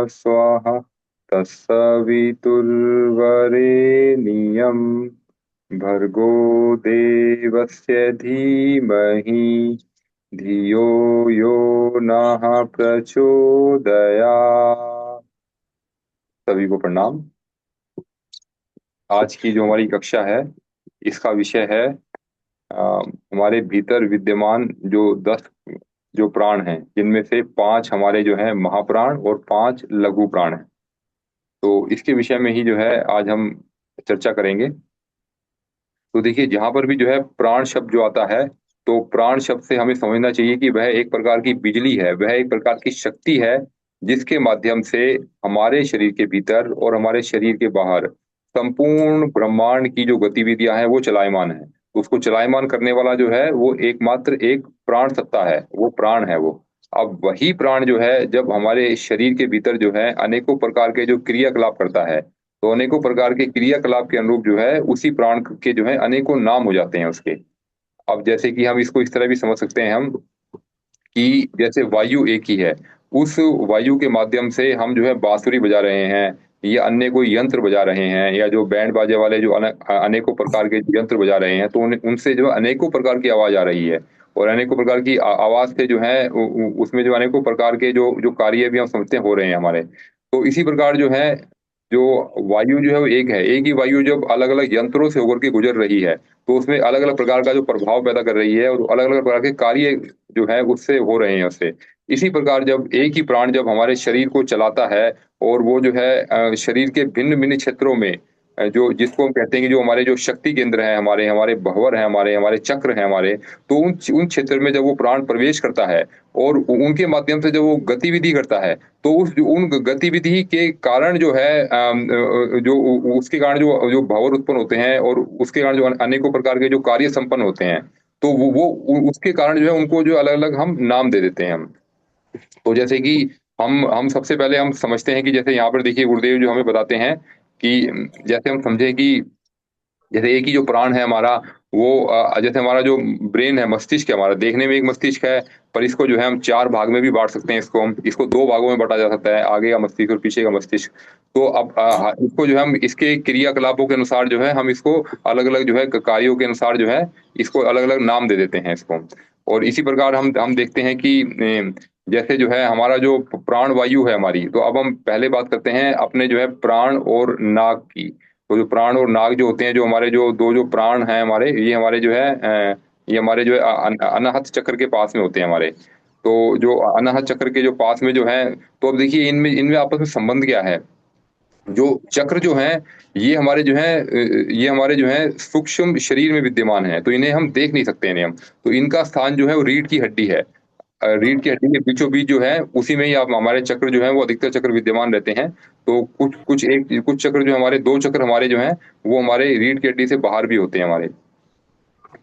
स्वाहा तत्सवितुर्वरेण्यं भर्गो देवस्य धीमहि धियो यो नः प्रचोदयात्। सभी को प्रणाम। आज की जो हमारी कक्षा है इसका विषय है हमारे भीतर विद्यमान जो 10 जो प्राण हैं, जिनमें से 5 हमारे जो हैं महाप्राण और 5 लघु प्राण हैं। तो इसके विषय में ही जो है आज हम चर्चा करेंगे। तो देखिए, जहाँ पर भी जो है प्राण शब्द जो आता है, तो प्राण शब्द से हमें समझना चाहिए कि वह एक प्रकार की बिजली है, वह एक प्रकार की शक्ति है, जिसके माध्यम से हमारे शरीर के भीतर और हमारे शरीर के बाहर संपूर्ण ब्रह्मांड की जो गतिविधियां हैं वो चलायमान है। उसको चलायमान करने वाला जो है वो एकमात्र एक प्राण सत्ता है, वो प्राण है वो। अब वही प्राण जो है जब हमारे शरीर के भीतर जो है अनेकों प्रकार के जो क्रियाकलाप करता है, तो अनेकों प्रकार के क्रियाकलाप के अनुरूप जो है उसी प्राण के जो है अनेकों नाम हो जाते हैं उसके। अब जैसे कि हम इसको इस तरह भी समझ सकते हैं हम कि जैसे वायु एक ही है, उस वायु के माध्यम से हम जो है बांसुरी बजा रहे हैं या अन्य कोई यंत्र बजा रहे हैं, या जो बैंड बाजे वाले जो अनेकों प्रकार के यंत्र बजा रहे हैं, तो उनसे जो है अनेकों प्रकार की आवाज आ रही है। और अनेकों प्रकार की आवाज से जो है उसमें जो अनेकों प्रकार के जो जो कार्य भी हम समझते हैं हो रहे हैं हमारे। तो इसी प्रकार जो है, जो वायु जो है वो एक ही वायु जब अलग अलग यंत्रों से होकर के गुजर रही है, तो उसमें अलग अलग प्रकार का जो प्रभाव पैदा कर रही है और अलग अलग प्रकार के कार्य जो है उससे हो रहे हैं उससे। इसी प्रकार जब एक ही प्राण जब हमारे शरीर को चलाता है और वो जो है शरीर के भिन्न-भिन्न क्षेत्रों में जो जिसको हम कहते हैं कि जो हमारे जो शक्ति केंद्र हैं, हमारे हमारे भँवर हैं, हमारे हमारे चक्र हैं हमारे, तो उन क्षेत्र में जब वो प्राण प्रवेश करता है और उनके माध्यम से जब वो गतिविधि करता है, तो उन गतिविधि के कारण जो है जो उसके कारण जो जो भँवर उत्पन्न होते हैं और उसके कारण जो अनेकों प्रकार के जो कार्य संपन्न होते हैं, तो वो उसके कारण जो है उनको जो अलग-अलग हम नाम दे देते हैं हम। तो जैसे कि हम सबसे पहले हम समझते हैं कि जैसे यहाँ पर देखिए गुरुदेव जो हमें बताते हैं कि जैसे हम समझे कि जैसे एक ही जो प्राण है हमारा, वो जैसे हमारा जो ब्रेन है, मस्तिष्क है हमारा, देखने में एक मस्तिष्क है, पर इसको जो है हम 4 भाग में भी बाँट सकते हैं इसको हम। इसको 2 भागों में बाँटा जा सकता है, आगे का मस्तिष्क और पीछे का मस्तिष्क। तो अब इसको जो है हम इसके क्रियाकलापों के अनुसार जो है हम इसको अलग-अलग जो है कार्यों के अनुसार जो है इसको अलग-अलग नाम दे देते हैं इसको। और इसी प्रकार हम देखते हैं कि जैसे जो है हमारा जो प्राण वायु है हमारी, तो अब हम पहले बात करते हैं अपने जो है प्राण और नाक की। तो जो प्राण और नाग जो होते हैं, जो हमारे जो 2 जो प्राण हैं हमारे, ये हमारे जो है ये हमारे जो है अनाहत चक्र के पास में होते हैं हमारे। तो जो अनाहत चक्र के जो पास में जो है, तो अब देखिए इनमें इनमें आपस में संबंध क्या है? जो चक्र जो हैं, ये हमारे जो हैं ये हमारे जो हैं सूक्ष्म शरीर में विद्यमान हैं, तो इन्हें हम देख नहीं सकते इन्हें हम। तो इनका स्थान जो है वो रीढ़ की हड्डी है। रीढ़ की हड्डी के बीचों-बीच जो है, उसी में ही आप हमारे चक्र जो हैं वो अधिकतर चक्र विद्यमान रहते हैं। तो कुछ चक्र जो हमारे 2 चक्र हमारे जो हैं, वो हमारे रीढ़ की हड्डी से बाहर भी होते हैं हमारे।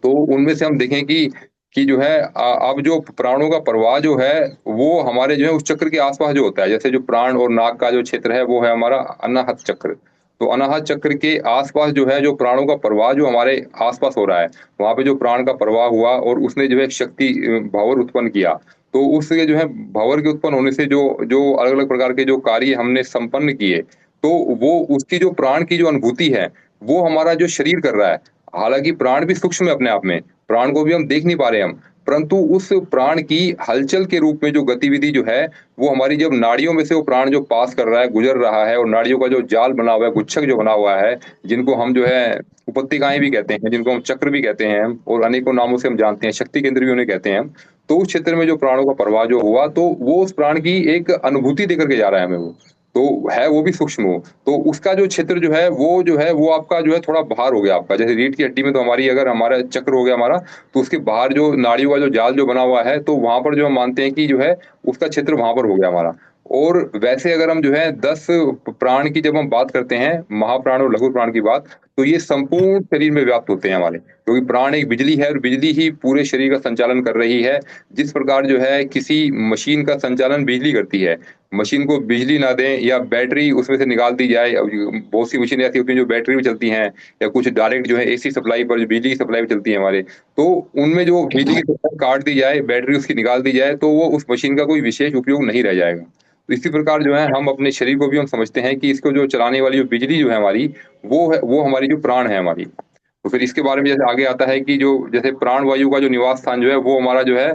तो उनमें से हम देखें कि जो है अब जो प्राणों का प्रवाह जो है, वो हमारे जो है उस चक्र के आस-पास जो होता है, जैसे जो प्राण और नाक का जो क्षेत्र है, वो है हमारा अनाहत चक्र। तो अनाहत चक्र के आस-पास जो है, जो प्राणों का प्रवाह जो हमारे आस-पास हो रहा है, वहाँ पे जो प्राण का प्रवाह हुआ और उसने जो है शक्ति भँवर उत्पन्न किया। तो उसके जो है भँवर के उत्पन्न होने से जो जो अलग-अलग प्रकार के जो कार्य हमने संपन्न किए, तो वो उसकी जो प्राण की जो अनुभूति है, वो हमारा जो शरीर कर रहा है। हालाँकि प्राण भी सूक्ष्म है अपने आप में, प्राण को भी हम देख नहीं पा रहे हम, परंतु उस प्राण की हलचल के रूप में जो गतिविधि जो है, वो हमारी जब नाड़ियों में से वो प्राण जो पास कर रहा है, गुज़र रहा है, और नाड़ियों का जो जाल बना हुआ है, गुच्छक जो बना हुआ है, जिनको हम जो है उपत्तिकाएँ भी कहते हैं, जिनको हम चक्र भी कहते हैं हम, और अनेकों नामों से हम जानते हैं, शक्ति केंद्र भी उन्हें कहते हैं हम। तो उस क्षेत्र में जो प्राणों का प्रवाह जो हुआ, तो वो उस प्राण की एक अनुभूति देकर के जा रहा है हमें वो। तो है वो भी सूक्ष्म वो। तो उसका जो क्षेत्र जो है वो आपका जो है थोड़ा बाहर हो गया आपका। जैसे रीढ़ की हड्डी में तो हमारी अगर हमारा चक्र हो गया हमारा, तो उसके बाहर जो नाड़ियों का जो जाल जो बना हुआ है, तो वहाँ पर जो हम मानते हैं कि जो है उसका क्षेत्र वहाँ पर हो गया हमारा। और वैसे अगर हम जो है 10 प्राण की जब हम बात करते हैं, महाप्राण और लघु प्राण की बात, तो ये संपूर्ण शरीर में व्याप्त होते हैं हमारे। क्योंकि प्राण एक बिजली है और बिजली ही पूरे शरीर का संचालन कर रही है। जिस प्रकार जो है किसी मशीन का संचालन बिजली करती है। मशीन को बिजली ना दें या बैटरी उसमें से निकाल दी जाए, अब बहुत सी मशीनें ऐसी होती हैं जो बैटरी में चलती हैं, या कुछ डायरेक्ट जो है एसी सप्लाई पर, जो बिजली की सप्लाई पे चलती है हमारे। तो उनमें जो बिजली की सप्लाई काट दी जाए, बैटरी उसकी निकाल दी जाए, तो वो उस मशीन का कोई विशेष उपयोग नहीं रह जाएगा। तो इसी प्रकार जो है हम अपने शरीर को भी हम समझते हैं कि इसको जो चलाने वाली जो बिजली जो है हमारी, वो हमारी जो प्राण है हमारी। तो फिर इसके बारे में जैसे आगे आता है कि जो जैसे प्राण वायु का जो निवास स्थान जो है वो हमारा जो है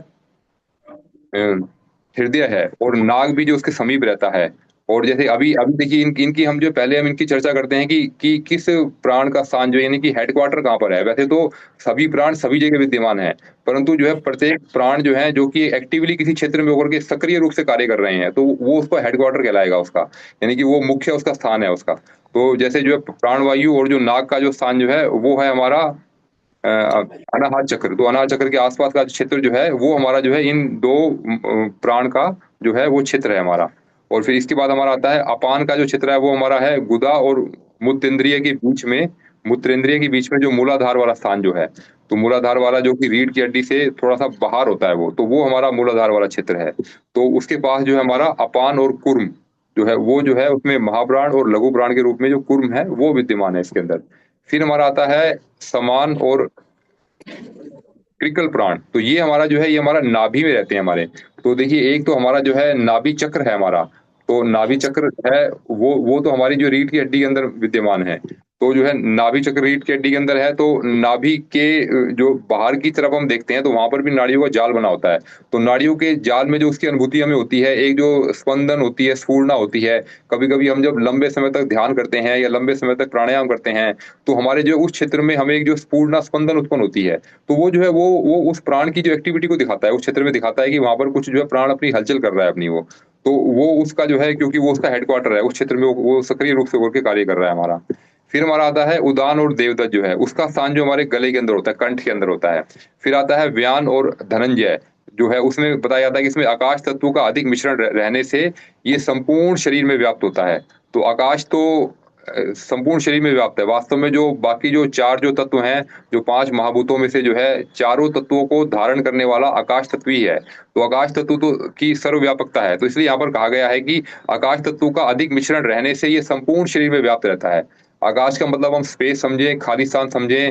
अ, हृदय है, और नाग भी जो उसके समीप रहता है। और जैसे अभी अभी देखिए इनकी हम जो पहले हम इनकी चर्चा करते हैं कि किस प्राण का स्थान जो है यानी कि हेडक्वार्टर कहाँ पर है। वैसे तो सभी प्राण सभी जगह विद्यमान हैं, परंतु जो है प्रत्येक प्राण जो है जो कि एक्टिवली किसी क्षेत्र में होकर के सक्रिय रूप से कार्य कर रहे हैं, तो वो उसका हेडक्वार्टर कहलाएगा उसका। यानी कि वो मुख्य उसका स्थान है उसका। तो जैसे जो है प्राण वायु और जो नाग का जो स्थान जो है वो है हमारा अ, अनाहत चक्र। तो अनाहत चक्र के आसपास का क्षेत्र जो है वो हमारा जो है इन 2 प्राण का जो है वो क्षेत्र है हमारा। और फिर इसके बाद हमारा आता है अपान का जो क्षेत्र है वो हमारा है गुदा और मूत्रेंद्रिय के बीच में जो मूलाधार वाला स्थान जो है। तो मूलाधार वाला जो कि रीढ़ की हड्डी से थोड़ा-सा बाहर होता है वो, तो वो हमारा मूलाधार वाला क्षेत्र है। तो उसके पास जो है हमारा अपान और कूर्म जो है वो जो है उसमें महाप्राण और लघु प्राण के रूप में जो कूर्म है वो विद्यमान है इसके अंदर। फिर हमारा आता है समान और ट्रिकल प्राण। तो ये हमारा जो है ये हमारा नाभि में रहते हैं हमारे। तो देखिए एक तो हमारा जो है नाभि चक्र है हमारा। तो नाभि चक्र है वो तो हमारी जो रीढ़ की हड्डी के अंदर विद्यमान है। तो जो है नाभि चक्र रीढ़ की हड्डी के अंदर है, तो नाभि के जो बाहर की तरफ हम देखते हैं तो वहाँ पर भी नाड़ियों का जाल बना होता है। तो नाड़ियों के जाल में जो उसकी अनुभूति हमें होती है, एक जो स्पंदन होती है, स्फूर्णा होती है। कभी-कभी हम जब लंबे समय तक ध्यान करते हैं या लंबे समय तक प्राणायाम करते हैं, तो हमारे जो उस क्षेत्र में हमें एक जो स्फूर्णा स्पंदन उत्पन्न होती है। तो वो जो है वो उस प्राण की जो एक्टिविटी को दिखाता है, उस क्षेत्र में दिखाता है कि वहाँ पर कुछ जो है प्राण अपनी हलचल कर रहा है अपनी वो। तो वो उसका जो है क्योंकि वो उसका हेडक्वार्टर है, उस क्षेत्र में वो सक्रिय रूप से होकर के कार्य कर रहा है हमारा। फिर हमारा आता है उदान और देवदत्त जो है, उसका स्थान जो हमारे गले के अंदर होता है, कंठ के अंदर होता है। फिर आता है व्यान और धनंजय जो है, उसमें बताया जाता है कि इसमें आकाश तत्वों का अधिक मिश्रण रहने से ये संपूर्ण शरीर में व्याप्त होता है। तो आकाश तो संपूर्ण शरीर में व्याप्त है। वास्तव में जो बाकी जो 4 जो तत्व हैं, जो 5 महाभूतों में से जो है, चारों तत्वों को धारण करने वाला आकाश तत्व ही है। तो आकाश तत्व तो की सर्वव्यापकता है। तो इसलिए यहाँ पर कहा गया है कि आकाश तत्वों का अधिक मिश्रण रहने से ये संपूर्ण शरीर में व्याप्त रहता है। आकाश का मतलब हम स्पेस समझें, खाली स्थान समझें,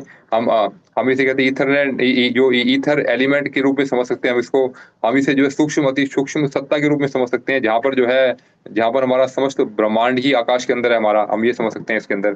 हम इसे कहते हैं ईथरनेट जो ईथर एलिमेंट के रूप में समझ सकते हैं हम इसको। हम इसे जो है सूक्ष्म, अति सूक्ष्म सत्ता के रूप में समझ सकते हैं, जहाँ पर जो है जहाँ पर हमारा समस्त ब्रह्मांड ही आकाश के अंदर है हमारा, हम ये समझ सकते हैं इसके अंदर।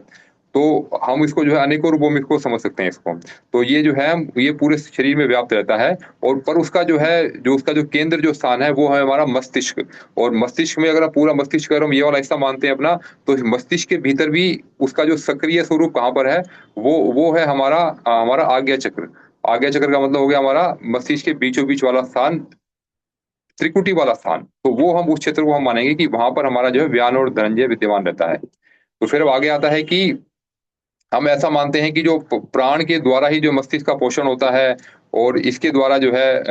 तो हम इसको जो है अनेकों रूपों में इसको समझ सकते हैं इसको। तो ये जो है ये पूरे शरीर में व्याप्त रहता है। और पर उसका जो है जो उसका जो केंद्र जो स्थान है वो है हमारा मस्तिष्क। और मस्तिष्क में अगर आप पूरा मस्तिष्क अगर हम ये वाला हिस्सा मानते हैं अपना, तो इस मस्तिष्क के भीतर भी उसका जो सक्रिय स्वरूप कहाँ पर है, वो है हमारा हमारा आज्ञा चक्र। आज्ञा चक्र का मतलब हो गया हमारा मस्तिष्क के बीचों-बीच वाला स्थान, त्रिकुटी वाला स्थान। तो वो हम उस क्षेत्र को हम मानेंगे कि वहाँ पर हमारा जो है व्यान और धनंजय विद्यमान रहता है। तो फिर अब आगे आता है कि हम ऐसा मानते हैं कि जो प्राण के द्वारा ही जो मस्तिष्क का पोषण होता है, और इसके द्वारा जो है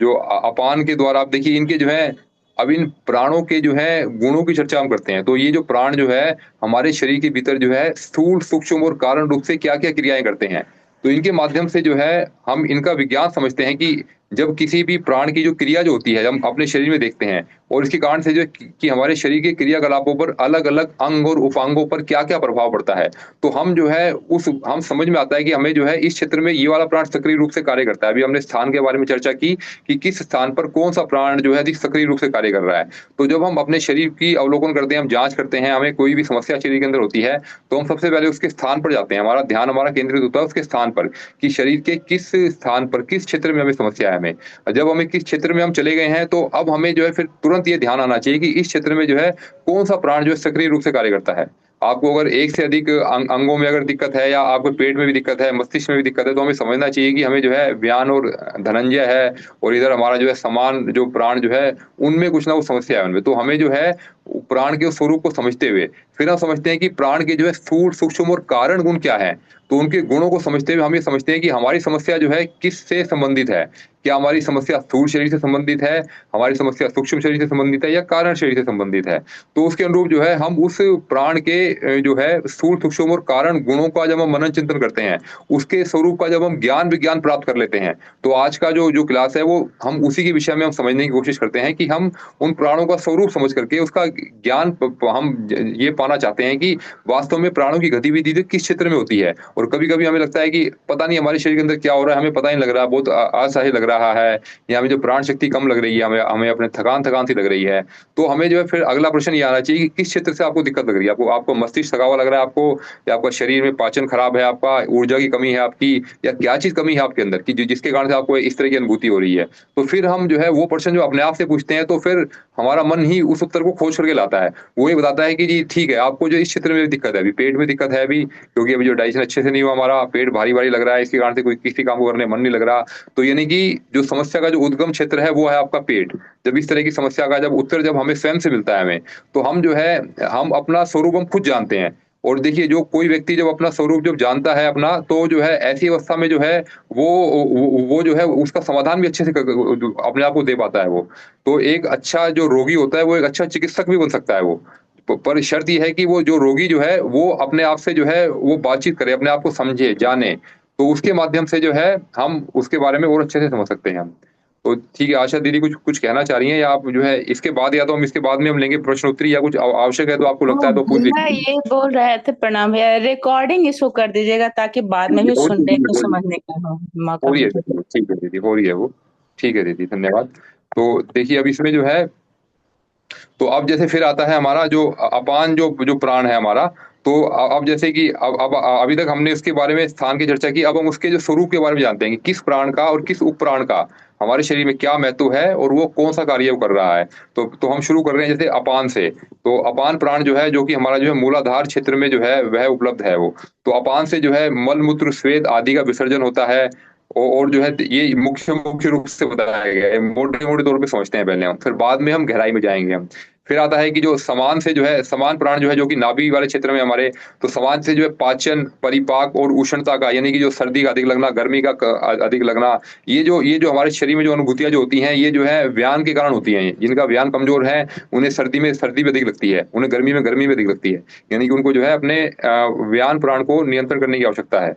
जो अपान के द्वारा आप देखिए इनके जो है, अब इन प्राणों के जो है गुणों की चर्चा हम करते हैं। तो ये जो प्राण जो है हमारे शरीर के भीतर जो है स्थूल, सूक्ष्म और कारण रूप से क्या-क्या क्रियाएं करते हैं। तो इनके माध्यम से जो है हम इनका विज्ञान समझते हैं कि जब किसी भी प्राण की जो क्रिया जो होती है हम अपने शरीर में देखते हैं, और इसके कारण से जो है कि हमारे शरीर के क्रियाकलापों पर अलग-अलग अंग और उपांगों पर क्या-क्या प्रभाव पड़ता है। तो हम जो है उस हम समझ में आता है कि हमें जो है इस क्षेत्र में ये वाला प्राण सक्रिय रूप से कार्य करता है। अभी हमने स्थान के बारे में चर्चा की कि किस स्थान पर कौन-सा प्राण जो है अधिक सक्रिय रूप से कार्य कर रहा है। तो जब हम अपने शरीर की अवलोकन करते हैं, हम जाँच करते हैं, हमें कोई भी समस्या शरीर के अंदर होती है, तो हम सबसे पहले उसके स्थान पर जाते हैं। हमारा ध्यान हमारा केंद्रित होता है उसके स्थान पर, कि शरीर के किस स्थान पर, किस क्षेत्र में हमें समस्या है हमें। जब हमें किस क्षेत्र में हम चले गए हैं, तो अब हमें जो है फिर तुरंत ये ध्यान आना चाहिए कि इस क्षेत्र में जो है कौन-सा प्राण जो है सक्रिय रूप से कार्य करता है। आपको अगर एक से अधिक अंगों में अगर दिक्कत है, या आपको पेट में भी दिक्कत है, मस्तिष्क में भी दिक्कत है, तो हमें समझना चाहिए कि हमें जो है व्यान और धनंजय है, और इधर हमारा जो है समान जो प्राण जो है, उनमें कुछ ना कुछ समस्या है उनमें। तो हमें जो है प्राण के स्वरूप को समझते हुए, फिर हम समझते हैं कि प्राण के जो है स्थूल, सूक्ष्म और कारण गुण क्या हैं। तो उनके गुणों को समझते हुए हम ये समझते हैं कि हमारी समस्या जो है किससे संबंधित है। क्या हमारी समस्या स्थूल शरीर से संबंधित है, हमारी समस्या सूक्ष्म शरीर से संबंधित है, या कारण शरीर से संबंधित है। तो उसके अनुरूप जो है हम उस प्राण के जो है स्थूल, सूक्ष्म और कारण गुणों का जब हम मनन चिंतन करते हैं, उसके स्वरूप का जब हम ज्ञान विज्ञान प्राप्त कर लेते हैं, तो आज का जो जो क्लास है वो हम उसी के विषय में हम समझने की कोशिश करते हैं कि हम उन प्राणों का स्वरूप समझ करके उसका ज्ञान हम ये पाना चाहते हैं कि वास्तव में प्राणों की गतिविधि तो किस क्षेत्र में होती है। और कभी-कभी हमें लगता है कि पता नहीं हमारे शरीर के अंदर क्या हो रहा है, हमें पता नहीं लग रहा, बहुत असह्य लग रहा है, या हमें जो प्राण शक्ति कम लग रही है, हमें हमें अपने थकान-थकान सी लग रही है। तो हमें जो है फिर अगला प्रश्न ये आना चाहिए कि किस क्षेत्र से आपको दिक्कत लग रही है? आपको आपको मस्तिष्क थका हुआ लग रहा है आपको, या आपका शरीर में पाचन खराब है आपका, ऊर्जा की कमी है आपकी, या क्या चीज़ कमी है आपके अंदर कि जिसके कारण से आपको इस तरह की अनुभूति हो रही है? तो फिर हम जो है वो प्रश्न जो अपने आप से पूछते हैं, तो फिर हमारा मन ही उस उत्तर को खोज करके लाता है। वो ये बताता है कि जी ठीक है, आपको जो इस क्षेत्र में दिक्कत है, अभी पेट में दिक्कत है अभी, क्योंकि अभी जो डाइजेशन अच्छे से नहीं हुआ हमारा, पेट भारी-भारी लग रहा है, इसके कारण से कोई किसी काम को करने मन नहीं लग रहा। तो यानी कि जो समस्या का जो उद्गम क्षेत्र है, वो है आपका पेट। जब इस तरह की समस्या का जब उत्तर जब हमें स्वयं से मिलता है हमें, तो हम जो है हम अपना स्वरूप हम खुद जानते हैं। और देखिए, जो कोई व्यक्ति जब अपना स्वरूप जब जानता है अपना, तो जो है ऐसी अवस्था में जो है वो जो है उसका समाधान भी अच्छे से अपने आप को दे पाता है वो। तो एक अच्छा जो रोगी होता है, वो एक अच्छा चिकित्सक भी बन सकता है वो। पर शर्त ये है कि वो जो रोगी जो है, वो अपने आप से जो है वो बातचीत करे, अपने आप को समझे, जाने। तो उसके माध्यम से जो है हम उसके बारे में और अच्छे से समझ सकते हैं हम। तो ठीक है, आशा दीदी कुछ कुछ कहना चाह रही हैं, या आप जो है इसके बाद, या तो हम इसके बाद में हम लेंगे प्रश्न उत्तरी, या कुछ आवश्यक है तो आपको लगता हाँ, है तो पूछ भैया लीजिए। ये बोल रहे थे, प्रणाम भैया, रिकॉर्डिंग इसको कर दीजिएगा ताकि बाद में भी हो रही सुनने है, को हो रही है, समझने का मौका हो रही है मिले। दीदी, ठीक है दीदी, हो रही है वो। ठीक है दीदी, धन्यवाद। तो देखिए, अब इसमें जो है, तो अब जैसे फिर आता है हमारा जो अपान जो जो प्राण है हमारा, तो अब जैसे कि अब अभी तक हमने इसके बारे में स्थान की चर्चा की, अब हम उसके जो स्वरूप के बारे में जानते हैं कि किस प्राण का और किस उपप्राण का हमारे शरीर में क्या महत्व है और वो कौन-सा कार्य वो कर रहा है। तो हम शुरू कर रहे हैं जैसे अपान से। तो अपान प्राण जो है, जो कि हमारा जो है मूलाधार क्षेत्र में जो है वह उपलब्ध है वो। तो अपान से जो है मल-मूत्र, स्वेद आदि का विसर्जन होता है। और जो है ये मुख्य मुख्य रूप से बताया गया है। मोटे-मोटे तौर पे समझते हैं पहले हम, फिर बाद में हम गहराई में जाएँगे हम। फिर आता है कि जो समान से जो है, समान प्राण जो है, जो कि नाभि वाले क्षेत्र में हमारे, तो समान से जो है पाचन, परिपाक और उष्णता का, यानी कि जो सर्दी का अधिक लगना, गर्मी का अधिक लगना, ये जो हमारे शरीर में जो अनुभूतियाँ जो होती हैं, ये जो है व्यान के कारण होती हैं। जिनका व्यान कमज़ोर है, उन्हें सर्दी में सर्दी भी अधिक लगती है, उन्हें गर्मी में गर्मी भी अधिक लगती है। यानी कि उनको जो है अपने व्यान प्राण को नियंत्रण करने की आवश्यकता है।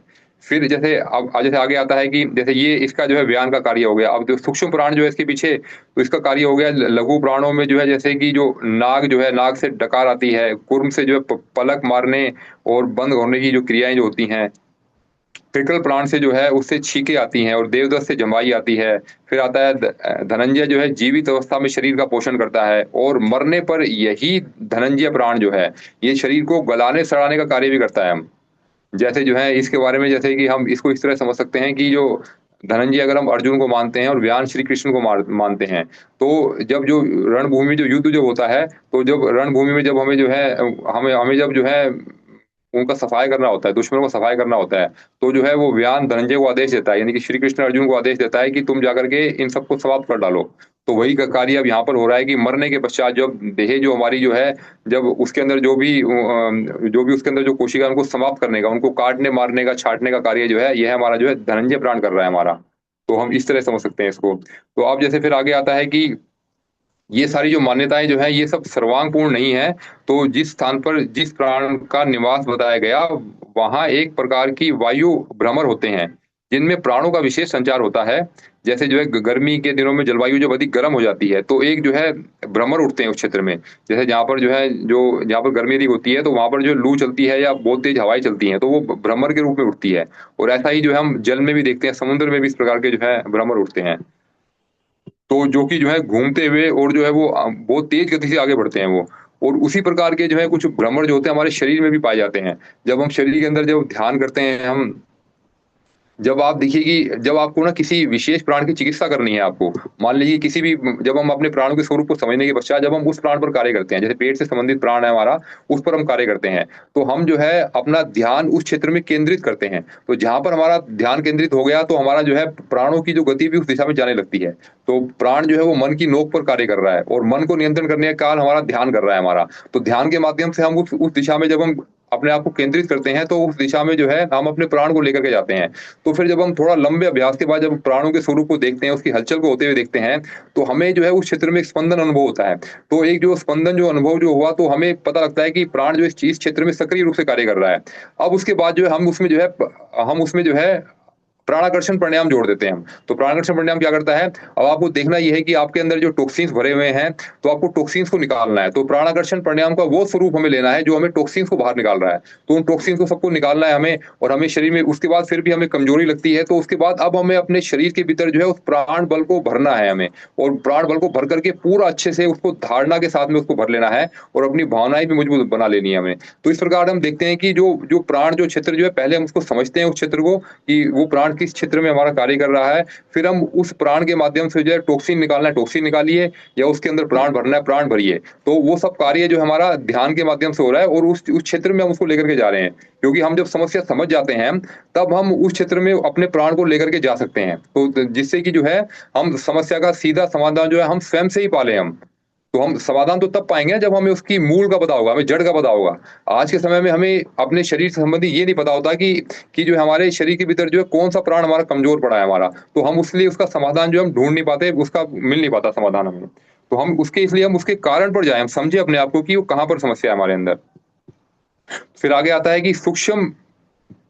फिर जैसे अब जैसे आगे आता है कि जैसे ये इसका जो है व्यान का कार्य हो गया। अब जो सूक्ष्म प्राण जो है इसके पीछे, तो इसका कार्य हो गया लघु प्राणों में जो है, जैसे कि जो नाग जो है, नाग से डकार आती है, कुर्म से जो है पलक मारने और बंद होने की जो क्रियाएँ जो होती हैं। पिकल प्राण से जो है उससे छींकें आती हैं, और देवदत्त से जमाई आती है। फिर आता है धनंजय जो है जीवित अवस्था में शरीर का पोषण करता है, और मरने पर यही धनंजय प्राण जो है, ये शरीर को गलाने-सड़ाने का कार्य भी करता है हम। जैसे जो है इसके बारे में, जैसे कि हम इसको इस तरह समझ सकते हैं कि जो धनंजय, अगर हम अर्जुन को मानते हैं और व्यान श्री कृष्ण को मानते हैं, तो जब जो रणभूमि में जो युद्ध जब होता है, तो जब रणभूमि में जब हमें जो है हमें हमें जब जो है उनका सफाया करना होता है, दुश्मनों का सफाया करना होता है, तो जो है वो व्यान धनंजय को आदेश देता है, यानी कि श्री कृष्ण अर्जुन को आदेश देता है कि तुम जाकर के इन सबको समाप्त कर डालो। तो वही का कार्य अब यहाँ पर हो रहा है कि मरने के पश्चात जब देह जो हमारी जो है, जब उसके अंदर जो भी उसके अंदर जो कोशिका है, उनको समाप्त करने का, उनको काटने, मारने का, छाँटने का कार्य जो है, यह हमारा जो है धनंजय प्राण कर रहा है हमारा। तो हम इस तरह समझ सकते हैं इसको। तो अब जैसे फिर आगे आता है कि ये सारी जो मान्यताएँ जो हैं, ये सब सर्वांगपूर्ण नहीं है। तो जिस स्थान पर जिस प्राण का निवास बताया गया, वहाँ एक प्रकार की वायु भ्रमर होते हैं, जिनमें प्राणों का विशेष संचार होता है। जैसे जो है गर्मी के दिनों में जलवायु जब अधिक गर्म हो जाती है, तो एक जो है भ्रमर उठते हैं उस क्षेत्र में। जैसे जहाँ पर जो है जहाँ पर गर्मी अधिक होती है, तो वहाँ पर जो लू चलती है या बहुत तेज़ हवाएँ चलती हैं, तो वो भ्रमर के रूप में उठती है। और ऐसा ही जो है हम जल में भी देखते हैं, समुद्र में भी इस प्रकार के जो है भ्रमर उठते हैं। तो जो कि जो है घूमते हुए, और जो है वो बहुत तेज़ गति से आगे बढ़ते हैं वो। और उसी प्रकार के जो है कुछ भ्रमर जो होते हैं हमारे शरीर में भी पाए जाते हैं। जब हम शरीर के अंदर जब ध्यान करते हैं हम, जब आप देखिए कि जब आपको ना किसी विशेष प्राण की चिकित्सा करनी है आपको, मान लीजिए किसी भी, जब हम अपने प्राणों के स्वरूप को समझने के पश्चात जब हम उस प्राण पर कार्य करते हैं, जैसे पेट से संबंधित प्राण है हमारा, उस पर हम कार्य करते हैं, तो हम जो है अपना ध्यान उस क्षेत्र में केंद्रित करते हैं। तो जहाँ पर हमारा ध्यान केंद्रित हो गया, तो हमारा जो है प्राणों की जो गति भी उस दिशा में जाने लगती है। तो प्राण जो है वो मन की नोक पर कार्य कर रहा है, और मन को नियंत्रण करने का काल हमारा ध्यान कर रहा है हमारा। तो ध्यान के माध्यम से हम उस दिशा में जब हम अपने आप को केंद्रित करते हैं, तो उस दिशा में जो है हम अपने प्राण को लेकर के जाते हैं। तो फिर जब हम थोड़ा लंबे अभ्यास के बाद जब प्राणों के स्वरूप को देखते हैं, उसकी हलचल को होते हुए देखते हैं, तो हमें जो है उस क्षेत्र में एक स्पंदन अनुभव होता है। तो एक जो स्पंदन जो अनुभव जो हुआ, तो हमें पता लगता है कि प्राण जो इस क्षेत्र में सक्रिय रूप से कार्य कर रहा है। अब उसके बाद जो है हम उसमें जो है प्राणाकर्षण प्राणायाम जोड़ देते हैं हम। तो प्राणाकर्षण प्राणायाम क्या करता है, अब आपको देखना ये है कि आपके अंदर जो टॉक्सिन्स भरे हुए हैं, तो आपको टॉक्सिन्स को निकालना है। तो प्राणाकर्षण प्राणायाम का वो स्वरूप हमें लेना है जो हमें टॉक्सिन्स को बाहर निकाल रहा है। तो उन टॉक्सिन्स को सबको निकालना है हमें, और हमें शरीर में उसके बाद फिर भी हमें कमजोरी लगती है, तो उसके बाद अब हमें अपने शरीर के भीतर जो है उस प्राण बल को भरना है हमें, और प्राण बल को भर करके पूरा अच्छे से उसको धारणा के साथ में उसको भर लेना है, और अपनी भावनाएं भी मजबूत बना लेनी है हमें। तो इस प्रकार हम देखते हैं कि जो जो प्राण जो क्षेत्र जो है, पहले हम उसको समझते हैं उस क्षेत्र को, कि वो प्राण किस क्षेत्र में हमारा कार्य कर रहा है। फिर हम उस प्राण के माध्यम से जो है टॉक्सिन निकालना है, टॉक्सिन निकालिए, या उसके अंदर प्राण भरना है, प्राण भरिए। तो वो सब कार्य जो हमारा ध्यान के माध्यम से हो रहा है, और उस क्षेत्र में हम उसको लेकर के जा रहे हैं। क्योंकि हम जब समस्या समझ जाते हैं, तब हम उस क्षेत्र में अपने प्राण को लेकर के जा सकते हैं। तो जिससे कि जो है हम समस्या का सीधा समाधान जो है हम स्वयं से ही पाले हम। तो हम समाधान तो तब पाएंगे जब हमें उसकी मूल का पता होगा, हमें जड़ का पता होगा। आज के समय में हमें अपने शरीर से संबंधी ये नहीं पता होता कि जो हमारे शरीर के भीतर जो है कौन सा प्राण हमारा कमजोर पड़ा है हमारा। तो हम उसलिए उसका समाधान जो हम ढूंढ नहीं पाते, उसका मिल नहीं पाता समाधान हमें। तो हम उसके इसलिए हम उसके कारण पर जाए, हम समझे अपने आप को कि वो कहाँ पर समस्या है हमारे अंदर। फिर आगे आता है कि सूक्ष्म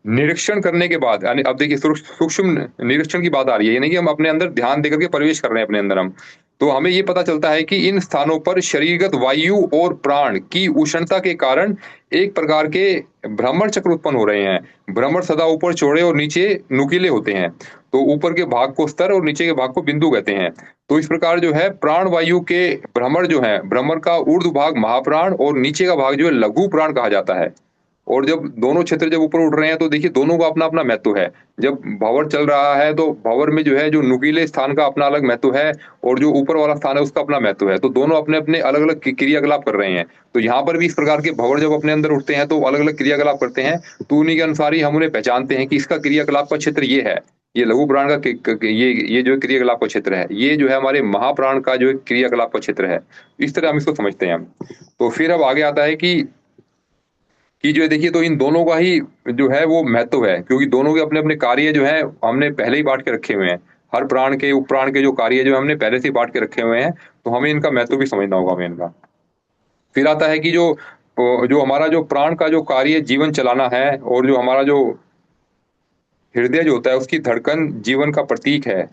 निरीक्षण करने के बाद, यानी अब देखिए सूक्ष्म निरीक्षण की बात आ रही है, यानी कि हम अपने अंदर ध्यान देकर के प्रवेश कर रहे हैं अपने अंदर हम। तो हमें ये पता चलता है कि इन स्थानों पर शरीरगत वायु और प्राण की उष्णता के कारण एक प्रकार के भ्रमण चक्र उत्पन्न हो रहे हैं। भ्रमण सदा ऊपर चौड़े और नीचे नुकीले होते हैं। तो ऊपर के भाग को स्तर और नीचे के भाग को बिंदु कहते हैं। तो इस प्रकार जो है प्राण वायु के भ्रमण जो है, भ्रमण का ऊर्ध्व भाग महाप्राण और नीचे का भाग जो है लघु प्राण कहा जाता है। और जब दोनों क्षेत्र जब ऊपर उठ रहे हैं, तो देखिए दोनों का अपना अपना महत्व है। जब भंवर चल रहा है, तो भंवर में जो है जो नुकीले स्थान का अपना अलग महत्व है, और जो ऊपर वाला स्थान है उसका अपना महत्व है। तो दोनों अपने अपने अलग अलग क्रियाकलाप कर रहे हैं। तो यहाँ पर भी इस प्रकार के भंवर जब अपने अंदर उठते हैं, तो अलग अलग क्रियाकलाप करते हैं। तो उन्हीं के अनुसार ही हम उन्हें पहचानते हैं कि इसका क्रियाकलाप का क्षेत्र ये है। ये लघु प्राण का ये जो क्रियाकलाप का क्षेत्र है, ये जो है हमारे महाप्राण का जो क्रियाकलाप का क्षेत्र है। इस तरह हम इसको समझते हैं हम। तो फिर अब आगे आता है कि जो है देखिए, तो इन दोनों का ही जो है वो महत्व है, क्योंकि दोनों के अपने अपने कार्य जो है हमने पहले ही बांट के रखे हुए हैं। हर प्राण के उपप्राण के जो कार्य जो है हमने पहले से ही बांट के रखे हुए हैं। तो हमें इनका महत्व भी समझना होगा हमें इनका। फिर आता है कि जो हमारा जो प्राण का जो कार्य जीवन चलाना है, और जो हमारा जो हृदय जो होता है उसकी धड़कन जीवन का प्रतीक है।